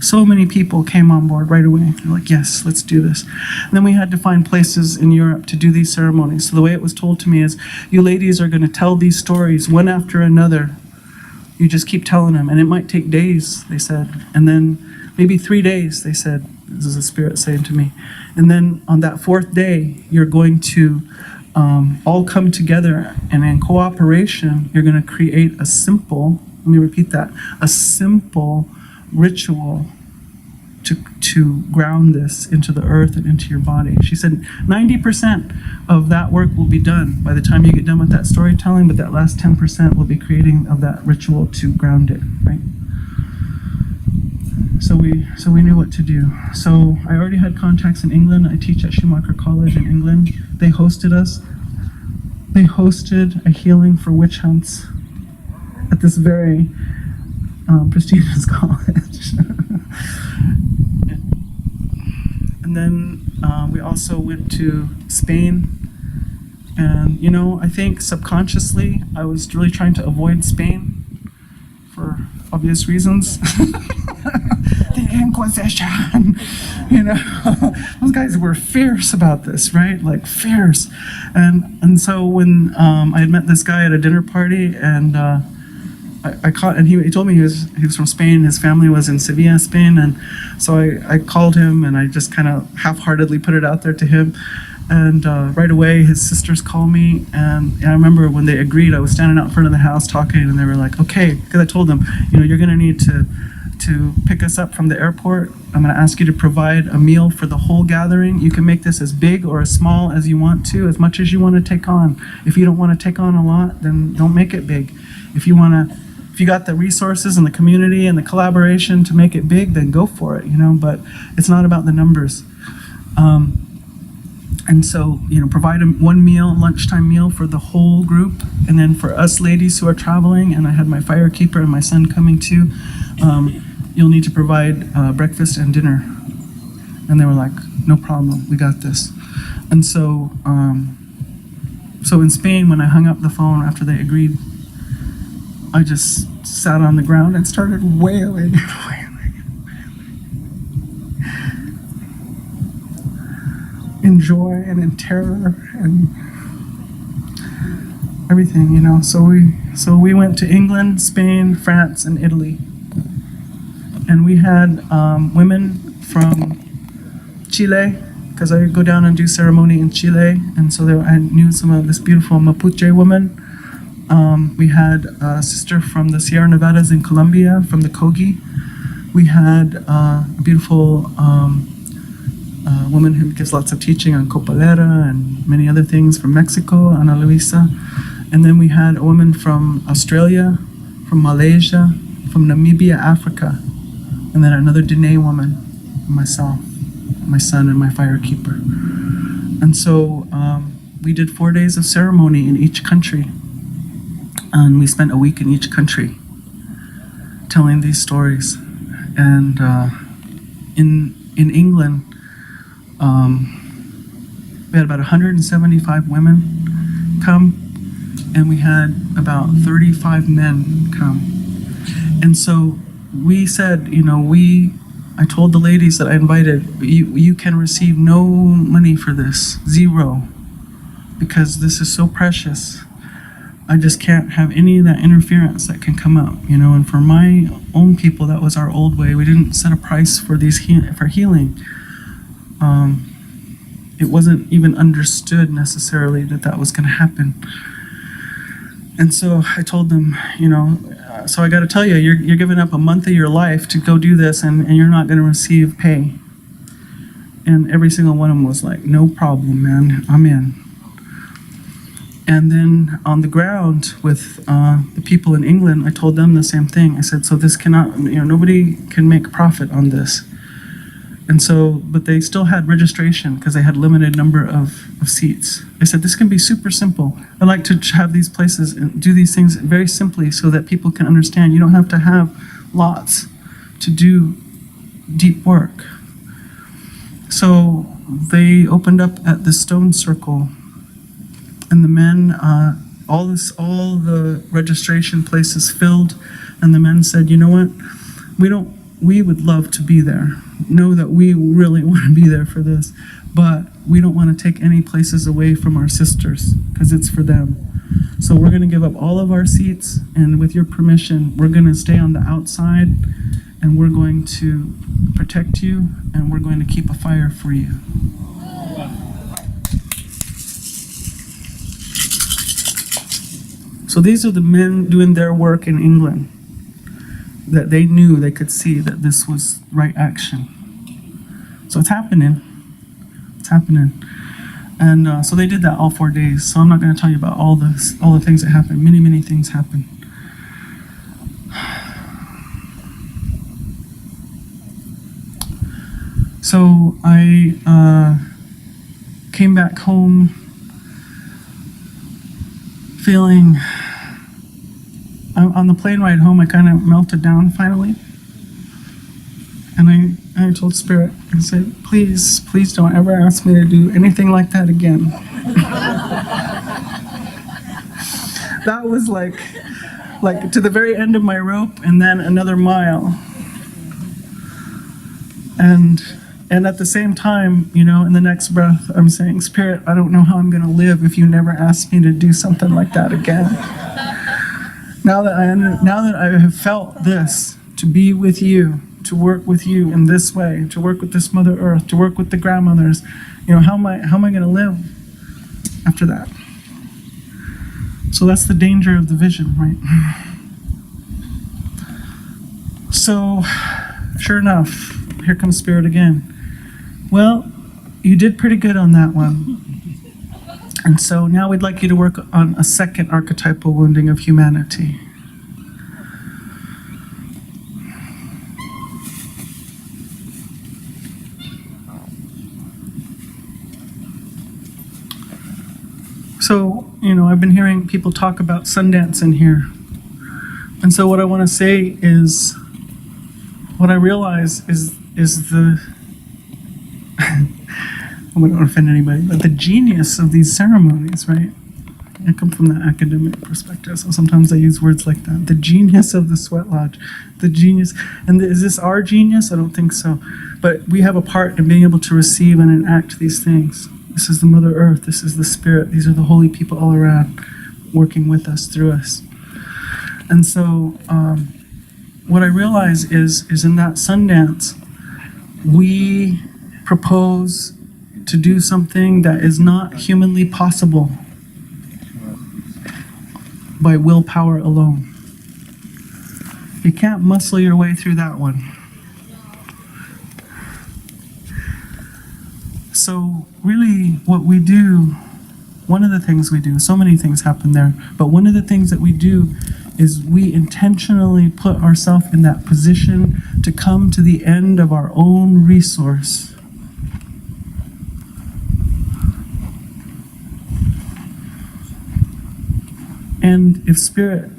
so many people came on board right away. They're like, yes, let's do this. And then we had to find places in Europe to do these ceremonies. So the way it was told to me is, you ladies are going to tell these stories one after another. You just keep telling them. And it might take days, they said. And then maybe 3 days, they said. This is the Spirit saying to me. And then on that 4th day, you're going to all come together. And in cooperation, you're going to create a simple, let me repeat that, a simple ritual to ground this into the earth and into your body. She said 90% of that work will be done by the time you get done with that storytelling, but that last 10% will be creating of that ritual to ground it, right? So we knew what to do. So I already had contacts in England. I teach at Schumacher College in England. They hosted us. They hosted a healing for witch hunts at this very prestigious college. And then we also went to Spain. And, I think subconsciously I was really trying to avoid Spain for obvious reasons. The Inquisition, those guys were fierce about this, right? Like fierce. And so when I had met this guy at a dinner party, and I caught, and he told me he was from Spain. His family was in Sevilla, Spain, and so I called him, and I just kind of half-heartedly put it out there to him. And right away, his sisters called me, and I remember when they agreed, I was standing out in front of the house talking, and they were like, okay, because I told them, you're going to need to pick us up from the airport. I'm going to ask you to provide a meal for the whole gathering. You can make this as big or as small as you want to, as much as you want to take on. If you don't want to take on a lot, then don't make it big. If you got the resources and the community and the collaboration to make it big, then go for it, but it's not about the numbers. And so, provide one meal, lunchtime meal for the whole group. And then for us ladies who are traveling, and I had my fire keeper and my son coming too, you'll need to provide breakfast and dinner. And they were like, no problem, we got this. And so, so in Spain, when I hung up the phone after they agreed, I just sat on the ground and started wailing. In joy and in terror and everything, So we went to England, Spain, France, and Italy. And we had women from Chile, because I go down and do ceremony in Chile. And so I knew some of this beautiful Mapuche woman. We had a sister from the Sierra Nevadas in Colombia, from the Kogi. We had a beautiful woman who gives lots of teaching on copalera and many other things from Mexico, Ana Luisa. And then we had a woman from Australia, from Malaysia, from Namibia, Africa. And then another Dine woman, myself. my son and my firekeeper. And so we did 4 days of ceremony in each country. And we spent a week in each country telling these stories. And in England, we had about 175 women come, and we had about 35 men come. And so we said, I told the ladies that I invited, you can receive no money for this, zero, because this is so precious. I just can't have any of that interference that can come up, and for my own people, that was our old way. We didn't set a price for for healing. It wasn't even understood necessarily that was going to happen. And so I told them, so I got to tell you, you're giving up a month of your life to go do this, and you're not going to receive pay. And every single one of them was like, no problem, man, I'm in. And then on the ground with the people in England, I told them the same thing. I said, so this cannot, nobody can make profit on this. And so, but they still had registration because they had limited number of seats. I said, this can be super simple. I like to have these places and do these things very simply so that people can understand. You don't have to have lots to do deep work. So they opened up at the stone circle, and the men, all the registration places filled, and the men said, you know what, we would love to be there. Know that we really want to be there for this, but we don't want to take any places away from our sisters because it's for them. So we're going to give up all of our seats, and with your permission, we're going to stay on the outside, and we're going to protect you, and we're going to keep a fire for you. So these are the men doing their work in England, that they knew, they could see that this was right action. So it's happening. It's happening. And so they did that all 4 days. So I'm not going to tell you about all the things that happened. Many, many things happened. So I came back home feeling, on the plane ride home, I kind of melted down finally. And I told Spirit, I said, please don't ever ask me to do anything like that again. That was like to the very end of my rope and then another mile. And at the same time, in the next breath, I'm saying, Spirit, I don't know how I'm going to live if you never ask me to do something like that again. Now that I have felt this, to be with you, to work with you in this way, to work with this Mother Earth, to work with the grandmothers, how am I going to live after that? So that's the danger of the vision, right? So, sure enough, here comes Spirit again. Well, you did pretty good on that one. And so now we'd like you to work on a second archetypal wounding of humanity. So, I've been hearing people talk about Sundance in here. And so what I want to say is, what I realize is the, I don't want to offend anybody, but the genius of these ceremonies, right? I come from the academic perspective, so sometimes I use words like that. The genius of the Sweat Lodge, the genius, and is this our genius? I don't think so. But we have a part in being able to receive and enact these things. This is the Mother Earth, this is the Spirit, these are the holy people all around working with us, through us. And so what I realize is in that Sundance, we propose to do something that is not humanly possible by willpower alone. You can't muscle your way through that one. So really what we do, one of the things we do, so many things happen there, but one of the things that we do is we intentionally put ourselves in that position to come to the end of our own resource And if Spirit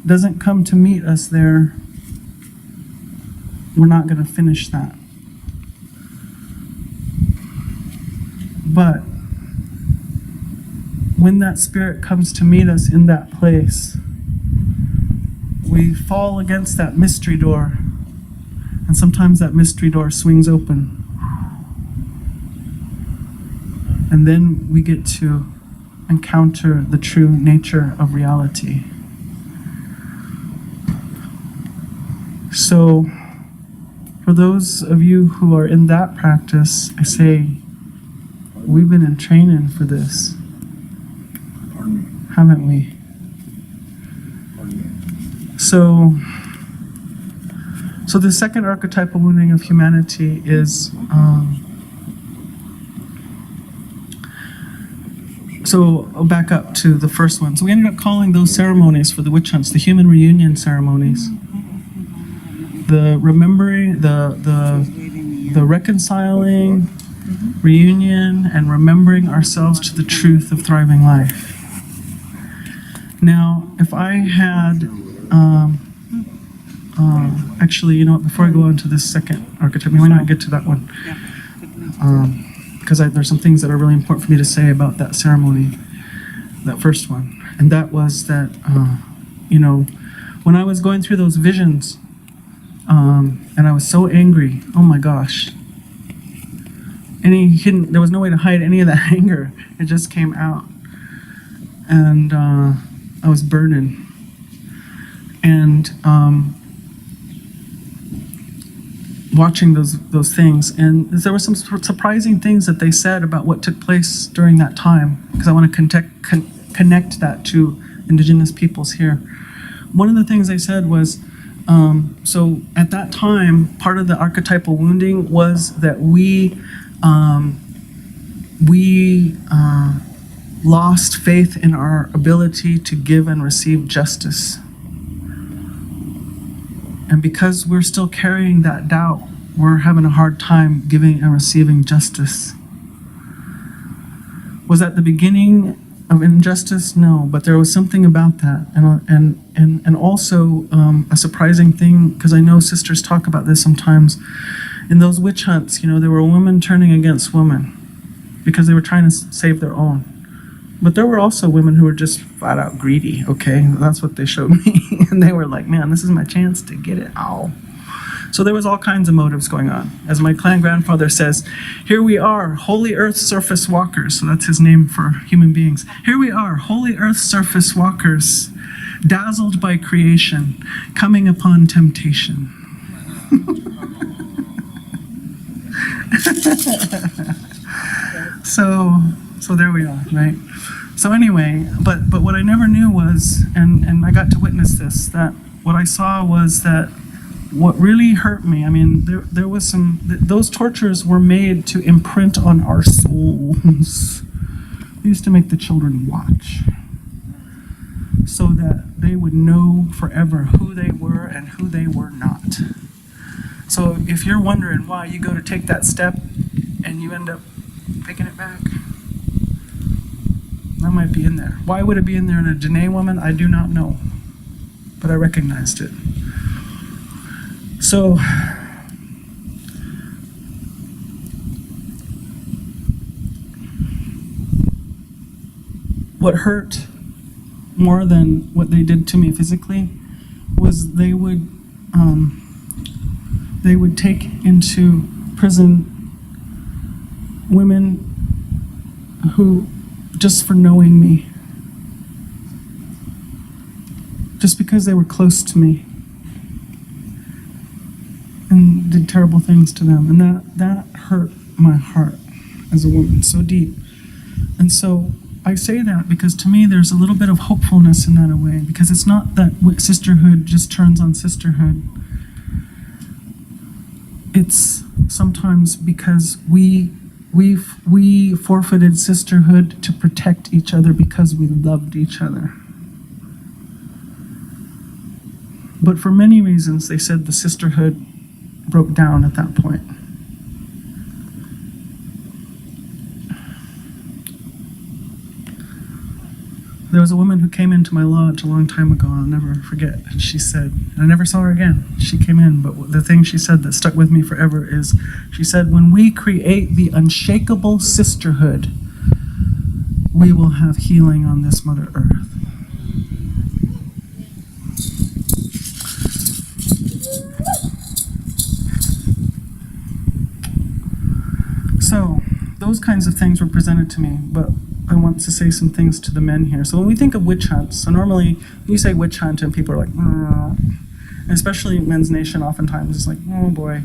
doesn't come to meet us there, we're not going to finish that. But when that Spirit comes to meet us in that place, we fall against that mystery door, and sometimes that mystery door swings open. And then we get to encounter the true nature of reality. So, for those of you who are in that practice, I say, we've been in training for this, haven't we? So the second archetypal wounding of humanity is, so I'll back up to the first one. So we ended up calling those ceremonies for the witch hunts the human reunion ceremonies. The remembering, the reconciling, reunion, and remembering ourselves to the truth of thriving life. Now, if I had, actually, you know what, before I go on to this second archetype, we might not get to that one. Because there's some things that are really important for me to say about that ceremony, that first one. And that was that, when I was going through those visions, and I was so angry, oh my gosh. There was no way to hide any of that anger. It just came out. And I was burning. And watching those things, and there were some surprising things that they said about what took place during that time, because I want to connect that to Indigenous peoples here. One of the things they said was, so at that time, part of the archetypal wounding was that we lost faith in our ability to give and receive justice. And because we're still carrying that doubt, we're having a hard time giving and receiving justice. Was that the beginning of injustice? No, but there was something about that. And also a surprising thing, because I know sisters talk about this sometimes, in those witch hunts, there were women turning against women because they were trying to save their own. But there were also women who were just flat out greedy, okay? That's what they showed me. And they were like, man, this is my chance to get it all. So there was all kinds of motives going on. As my clan grandfather says, here we are, holy earth surface walkers. So that's his name for human beings. Here we are, holy earth surface walkers, dazzled by creation, coming upon temptation. So there we are, right? So anyway, but what I never knew was, and I got to witness this, that what I saw was that what really hurt me, there was those tortures were made to imprint on our souls. They used to make the children watch so that they would know forever who they were and who they were not. So if you're wondering why you go to take that step and you end up taking it back, that might be in there. Why would it be in there in a Dine woman? I do not know, but I recognized it. So, what hurt more than what they did to me physically was they would take into prison women who, just for knowing me, just because they were close to me, and did terrible things to them. And that hurt my heart as a woman so deep. And so I say that because to me there's a little bit of hopefulness in that a way, because it's not that sisterhood just turns on sisterhood. It's sometimes because we forfeited sisterhood to protect each other because we loved each other. But for many reasons, they said the sisterhood broke down at that point. There was a woman who came into my lodge a long time ago, I'll never forget. And she said, and I never saw her again. She came in, but the thing she said that stuck with me forever is, she said, when we create the unshakable sisterhood, we will have healing on this Mother Earth. So, those kinds of things were presented to me, but I want to say some things to the men here. So when we think of witch hunts, so normally we say witch hunt and people are like, and especially Men's Nation oftentimes is like, oh boy,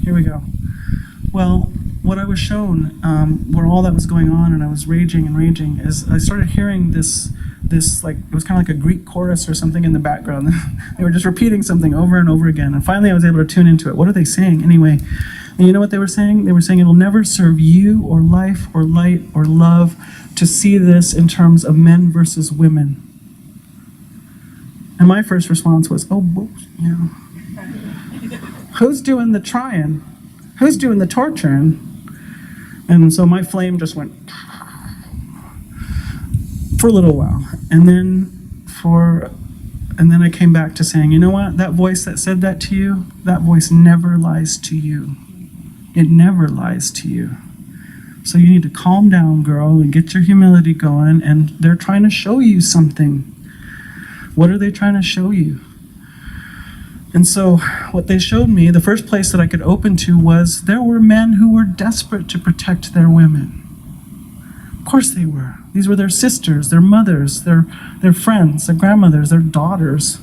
here we go. Well, what I was shown, where all that was going on and I was raging and raging, is I started hearing this like, it was kind of like a Greek chorus or something in the background. They were just repeating something over and over again. And finally I was able to tune into it. What are they saying anyway? And you know what they were saying? They were saying it'll never serve you or life or light or love to see this in terms of men versus women. And my first response was, oh, you know, who's doing the trying? Who's doing the torturing? And so my flame just went for a little while. And then I came back to saying, you know what? That voice that said that to you, that voice never lies to you. It never lies to you. So you need to calm down, girl, and get your humility going. And they're trying to show you something. What are they trying to show you? And so what they showed me, the first place that I could open to was there were men who were desperate to protect their women. Of course they were. These were their sisters, their mothers, their friends, their grandmothers, their daughters.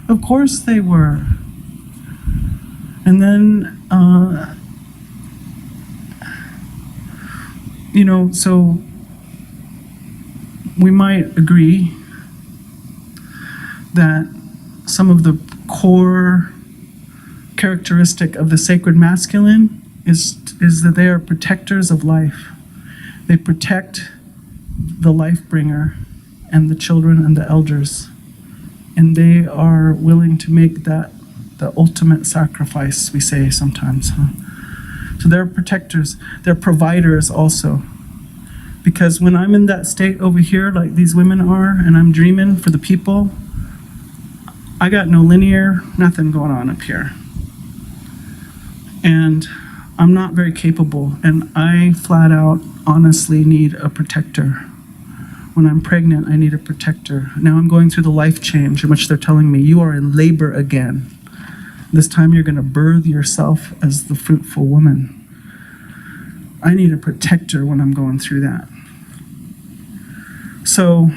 Of course they were. And then, you know, so we might agree that some of the core characteristic of the sacred masculine is that they are protectors of life. They protect the life bringer and the children and the elders. And they are willing to make that the ultimate sacrifice, we say sometimes. So they're protectors. They're providers also. Because when I'm in that state over here, like these women are, and I'm dreaming for the people, I got no linear, nothing going on up here. And I'm not very capable, and I flat out honestly need a protector. When I'm pregnant, I need a protector. Now I'm going through the life change in which they're telling me, you are in labor again. This time you're going to birth yourself as the fruitful woman. I need a protector when I'm going through that. So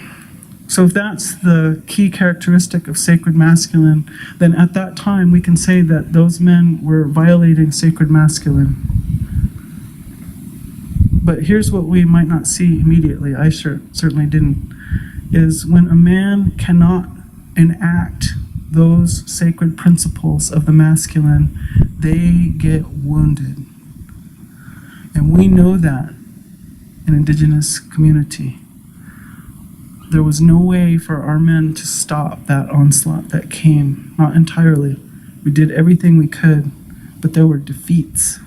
if that's the key characteristic of sacred masculine, then at that time we can say that those men were violating sacred masculine. But here's what we might not see immediately, I certainly didn't, is when a man cannot enact those sacred principles of the masculine, they get wounded. And we know that in Indigenous community. There was no way for our men to stop that onslaught that came, not entirely. We did everything we could, but there were defeats.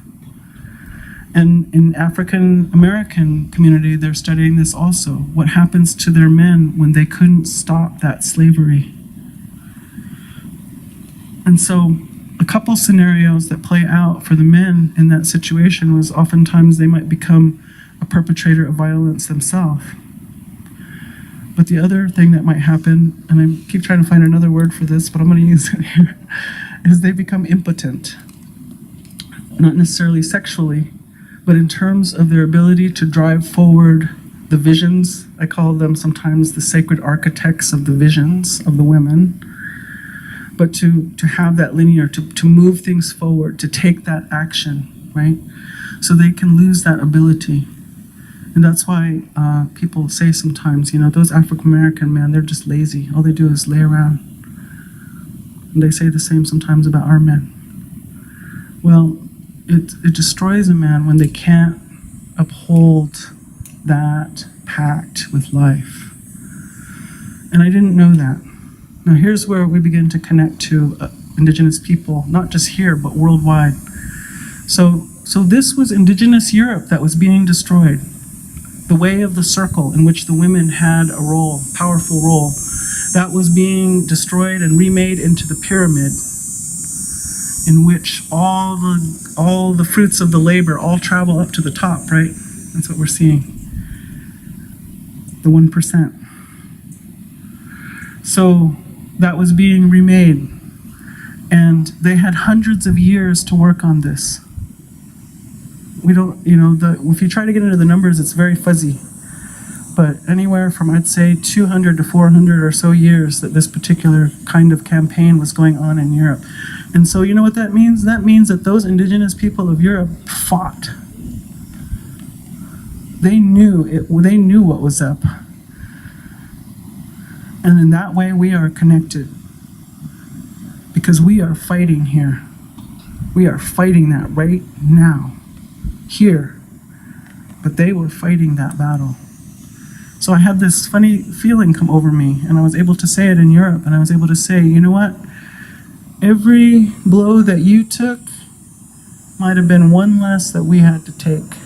And in African American community, they're studying this also. What happens to their men when they couldn't stop that slavery? And so a couple scenarios that play out for the men in that situation was oftentimes they might become a perpetrator of violence themselves. But the other thing that might happen, and I keep trying to find another word for this, but I'm going to use it here, is they become impotent. Not necessarily sexually, but in terms of their ability to drive forward the visions. I call them sometimes the sacred architects of the visions of the women. But to have that linear, to move things forward, to take that action, right? So they can lose that ability. And that's why people say sometimes, you know, those African American men, they're just lazy. All they do is lay around. And they say the same sometimes about our men. Well, it destroys a man when they can't uphold that pact with life. And I didn't know that. Now here's where we begin to connect to Indigenous people, not just here, but worldwide. So this was Indigenous Europe that was being destroyed. the way of the circle in which the women had a role, powerful role, that was being destroyed and remade into the pyramid, in which all the fruits of the labor all travel up to the top, right? That's what we're seeing. The 1%. So that was being remade. And they had hundreds of years to work on this. We don't, if you try to get into the numbers, it's very fuzzy. But anywhere from, I'd say, 200 to 400 or so years that this particular kind of campaign was going on in Europe. And so you know what that means? That means that those indigenous people of Europe fought. They knew what was up. And in that way, we are connected. Because we are fighting here. We are fighting that right now. Here. But they were fighting that battle. So I had this funny feeling come over me, and I was able to say it in Europe, and I was able to say, you know what? Every blow that you took might have been one less that we had to take.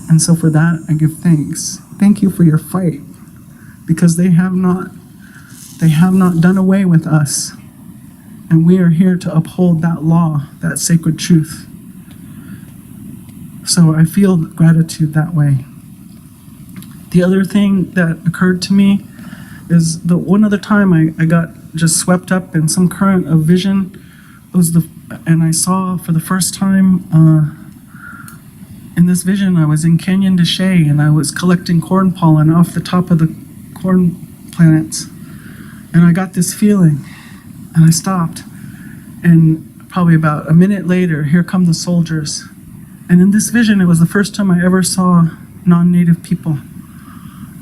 And so for that, I give thanks. Thank you for your fight, because they have not done away with us. And we are here to uphold that law, that sacred truth. So I feel gratitude that way. The other thing that occurred to me is that one other time I got just swept up in some current of vision. And I saw for the first time in this vision, I was in Canyon de Chelly, and I was collecting corn pollen off the top of the corn plants. And I got this feeling, and I stopped. And probably about a minute later, here come the soldiers. And in this vision, it was the first time I ever saw non-native people.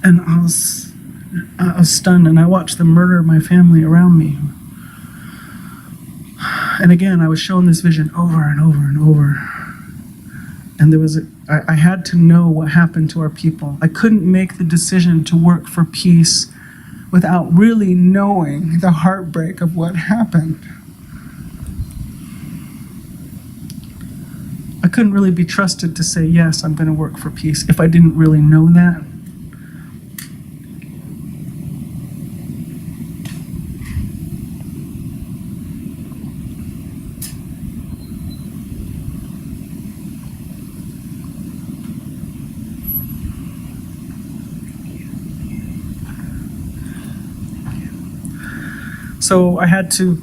And I was stunned, and I watched them murder my family around me. And again, I was shown this vision over and over and over. And I had to know what happened to our people. I couldn't make the decision to work for peace without really knowing the heartbreak of what happened. I couldn't really be trusted to say, yes, I'm going to work for peace, if I didn't really know that. So I had to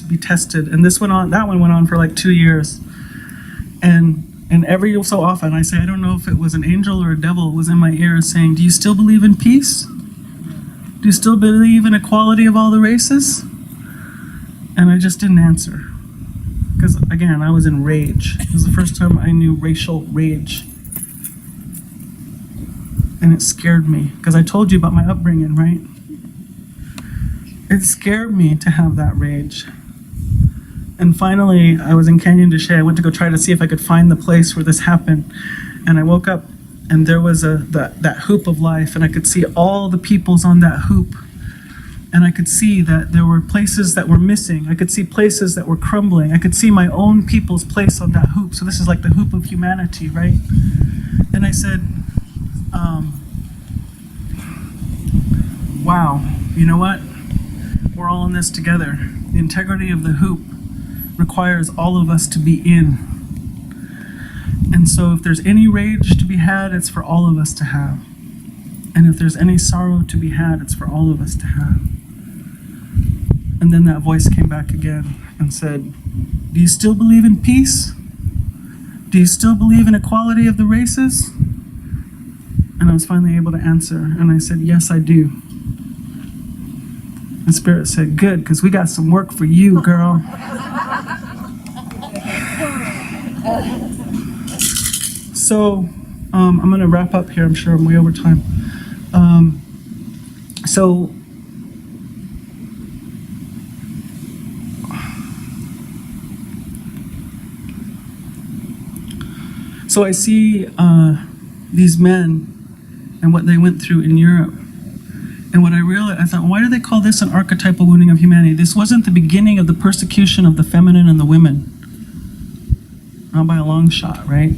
be tested, and that one went on for like 2 years. And every so often I say, I don't know if it was an angel or a devil was in my ear saying, do you still believe in peace? Do you still believe in equality of all the races? And I just didn't answer. Because again, I was in rage. It was the first time I knew racial rage. And it scared me, because I told you about my upbringing, right? It scared me to have that rage. And finally, I was in Canyon de Chelly. I went to go try to see if I could find the place where this happened. And I woke up, and there was that hoop of life, and I could see all the peoples on that hoop. And I could see that there were places that were missing. I could see places that were crumbling. I could see my own people's place on that hoop. So this is like the hoop of humanity, right? And I said, wow, you know what? We're all in this together. The integrity of the hoop requires all of us to be in. And so if there's any rage to be had, it's for all of us to have. And if there's any sorrow to be had, it's for all of us to have. And then that voice came back again and said, do you still believe in peace? Do you still believe in equality of the races? And I was finally able to answer, and I said, yes, I do. And Spirit said, good, because we got some work for you, girl. So I'm going to wrap up here. I'm sure I'm way over time. So I see these men and what they went through in Europe. And what I realized, I thought, why do they call this an archetypal wounding of humanity? This wasn't the beginning of the persecution of the feminine and the women. Not by a long shot, right?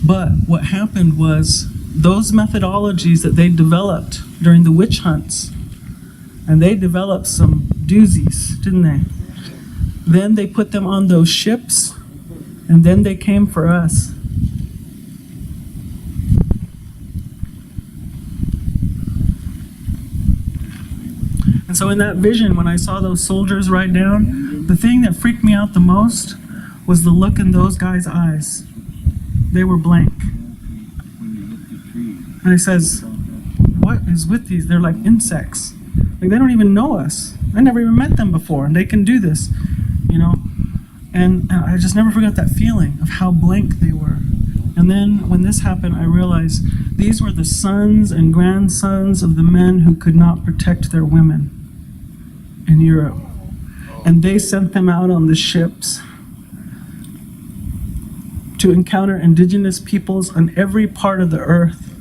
But what happened was those methodologies that they developed during the witch hunts, and they developed some doozies, didn't they? Then they put them on those ships, and then they came for us. And so in that vision, when I saw those soldiers ride down, the thing that freaked me out the most was the look in those guys' eyes. They were blank. And he says, what is with these? They're like insects. Like, they don't even know us. I never even met them before, and they can do this, you know? And I just never forgot that feeling of how blank they were. And then when this happened, I realized these were the sons and grandsons of the men who could not protect their women in Europe. And they sent them out on the ships to encounter indigenous peoples on every part of the earth.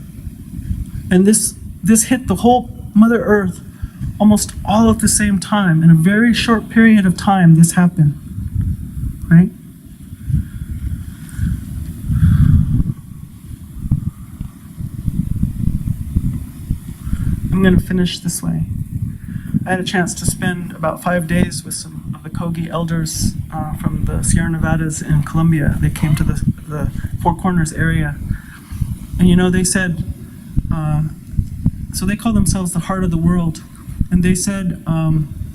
And this hit the whole Mother Earth almost all at the same time. In a very short period of time, this happened, right? I'm going to finish this way. I had a chance to spend about 5 days with some of the Kogi elders from the Sierra Nevadas in Colombia. They came to the Four Corners area. And you know, they said, so they call themselves the heart of the world. And they said,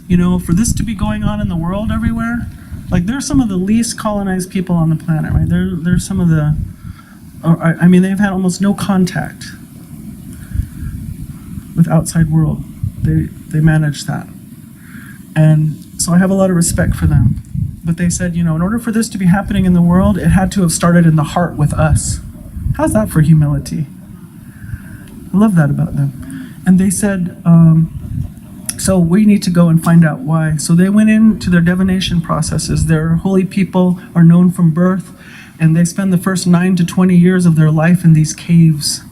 you know, for this to be going on in the world everywhere, like, they're some of the least colonized people on the planet, right? They're some of the, I mean, they've had almost no contact with outside world. They manage that. And so I have a lot of respect for them. But they said, you know, in order for this to be happening in the world, it had to have started in the heart with us. How's that for humility? I love that about them. And they said, so we need to go and find out why. So they went into their divination processes. Their holy people are known from birth, and they spend the first 9 to 20 years of their life in these caves.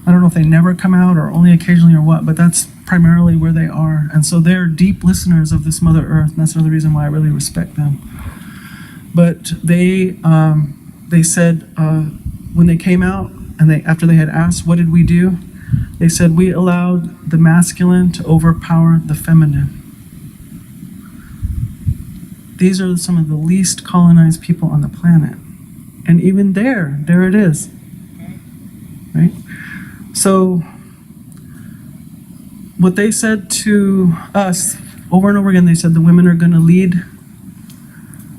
I don't know if they never come out or only occasionally or what, but that's primarily where they are. And so they're deep listeners of this Mother Earth, and that's another reason why I really respect them. But they said when they came out, and after they had asked, what did we do? They said, we allowed the masculine to overpower the feminine. These are some of the least colonized people on the planet. And even there it is. Right? So, what they said to us over and over again, they said the women are going to lead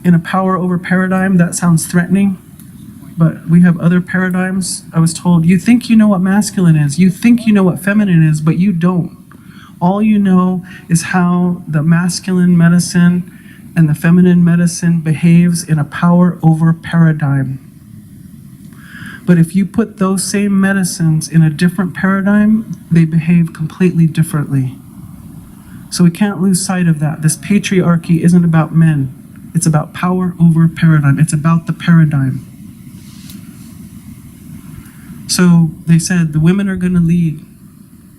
in a power over paradigm. That sounds threatening, but we have other paradigms. I was told, you think you know what masculine is, you think you know what feminine is, but you don't. All you know is how the masculine medicine and the feminine medicine behaves in a power over paradigm. But if you put those same medicines in a different paradigm, they behave completely differently. So we can't lose sight of that. This patriarchy isn't about men. It's about power over paradigm. It's about the paradigm. So they said the women are going to lead.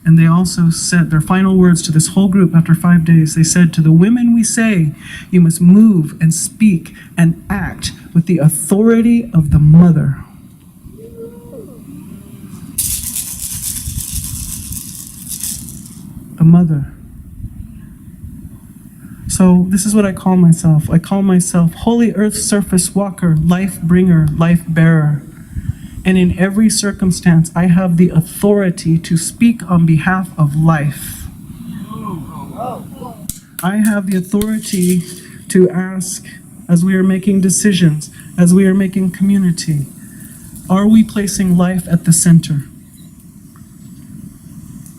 And they also said their final words to this whole group after 5 days. They said, to the women we say, you must move and speak and act with the authority of the mother. A mother. So this is what I call myself. I call myself Holy Earth Surface Walker, Life Bringer, Life Bearer. And in every circumstance, I have the authority to speak on behalf of life. I have the authority to ask, as we are making decisions, as we are making community, are we placing life at the center?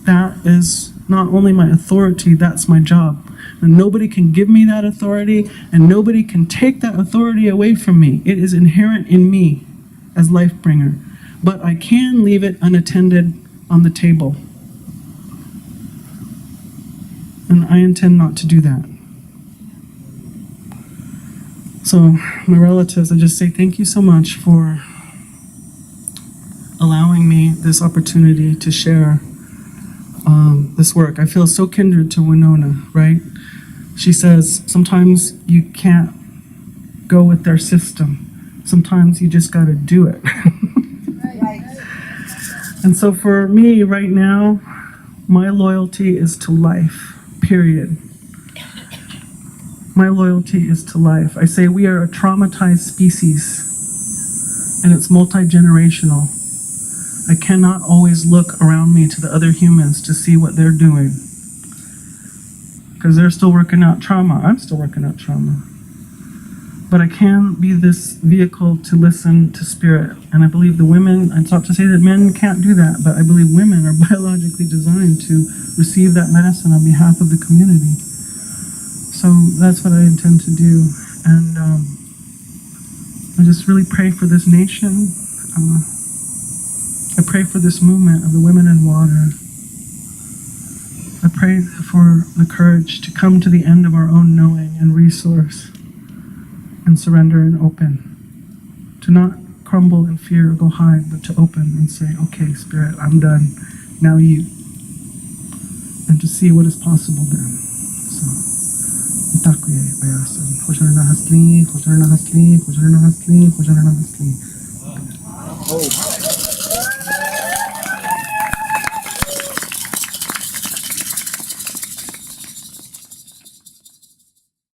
That is not only my authority, that's my job. And nobody can give me that authority, and nobody can take that authority away from me. It is inherent in me as life bringer. But I can leave it unattended on the table. And I intend not to do that. So, my relatives, I just say thank you so much for allowing me this opportunity to share this work. I feel so kindred to Winona, right? She says, sometimes you can't go with their system. Sometimes you just got to do it. And so for me right now, my loyalty is to life, period. My loyalty is to life. I say we are a traumatized species, and it's multi-generational. I cannot always look around me to the other humans to see what they're doing, because they're still working out trauma. I'm still working out trauma. But I can be this vehicle to listen to spirit. And I believe the women, it's not to say that men can't do that, but I believe women are biologically designed to receive that medicine on behalf of the community. So that's what I intend to do. And I just really pray for this nation. I pray for this movement of the women in water. I pray for the courage to come to the end of our own knowing and resource and surrender and open. To not crumble in fear or go hide, but to open and say, okay, Spirit, I'm done. Now you. And to see what is possible then. So, itakuye bayasan. Hojarna hasli, hojarna hasli, hojarna hasli, hojarna hasli.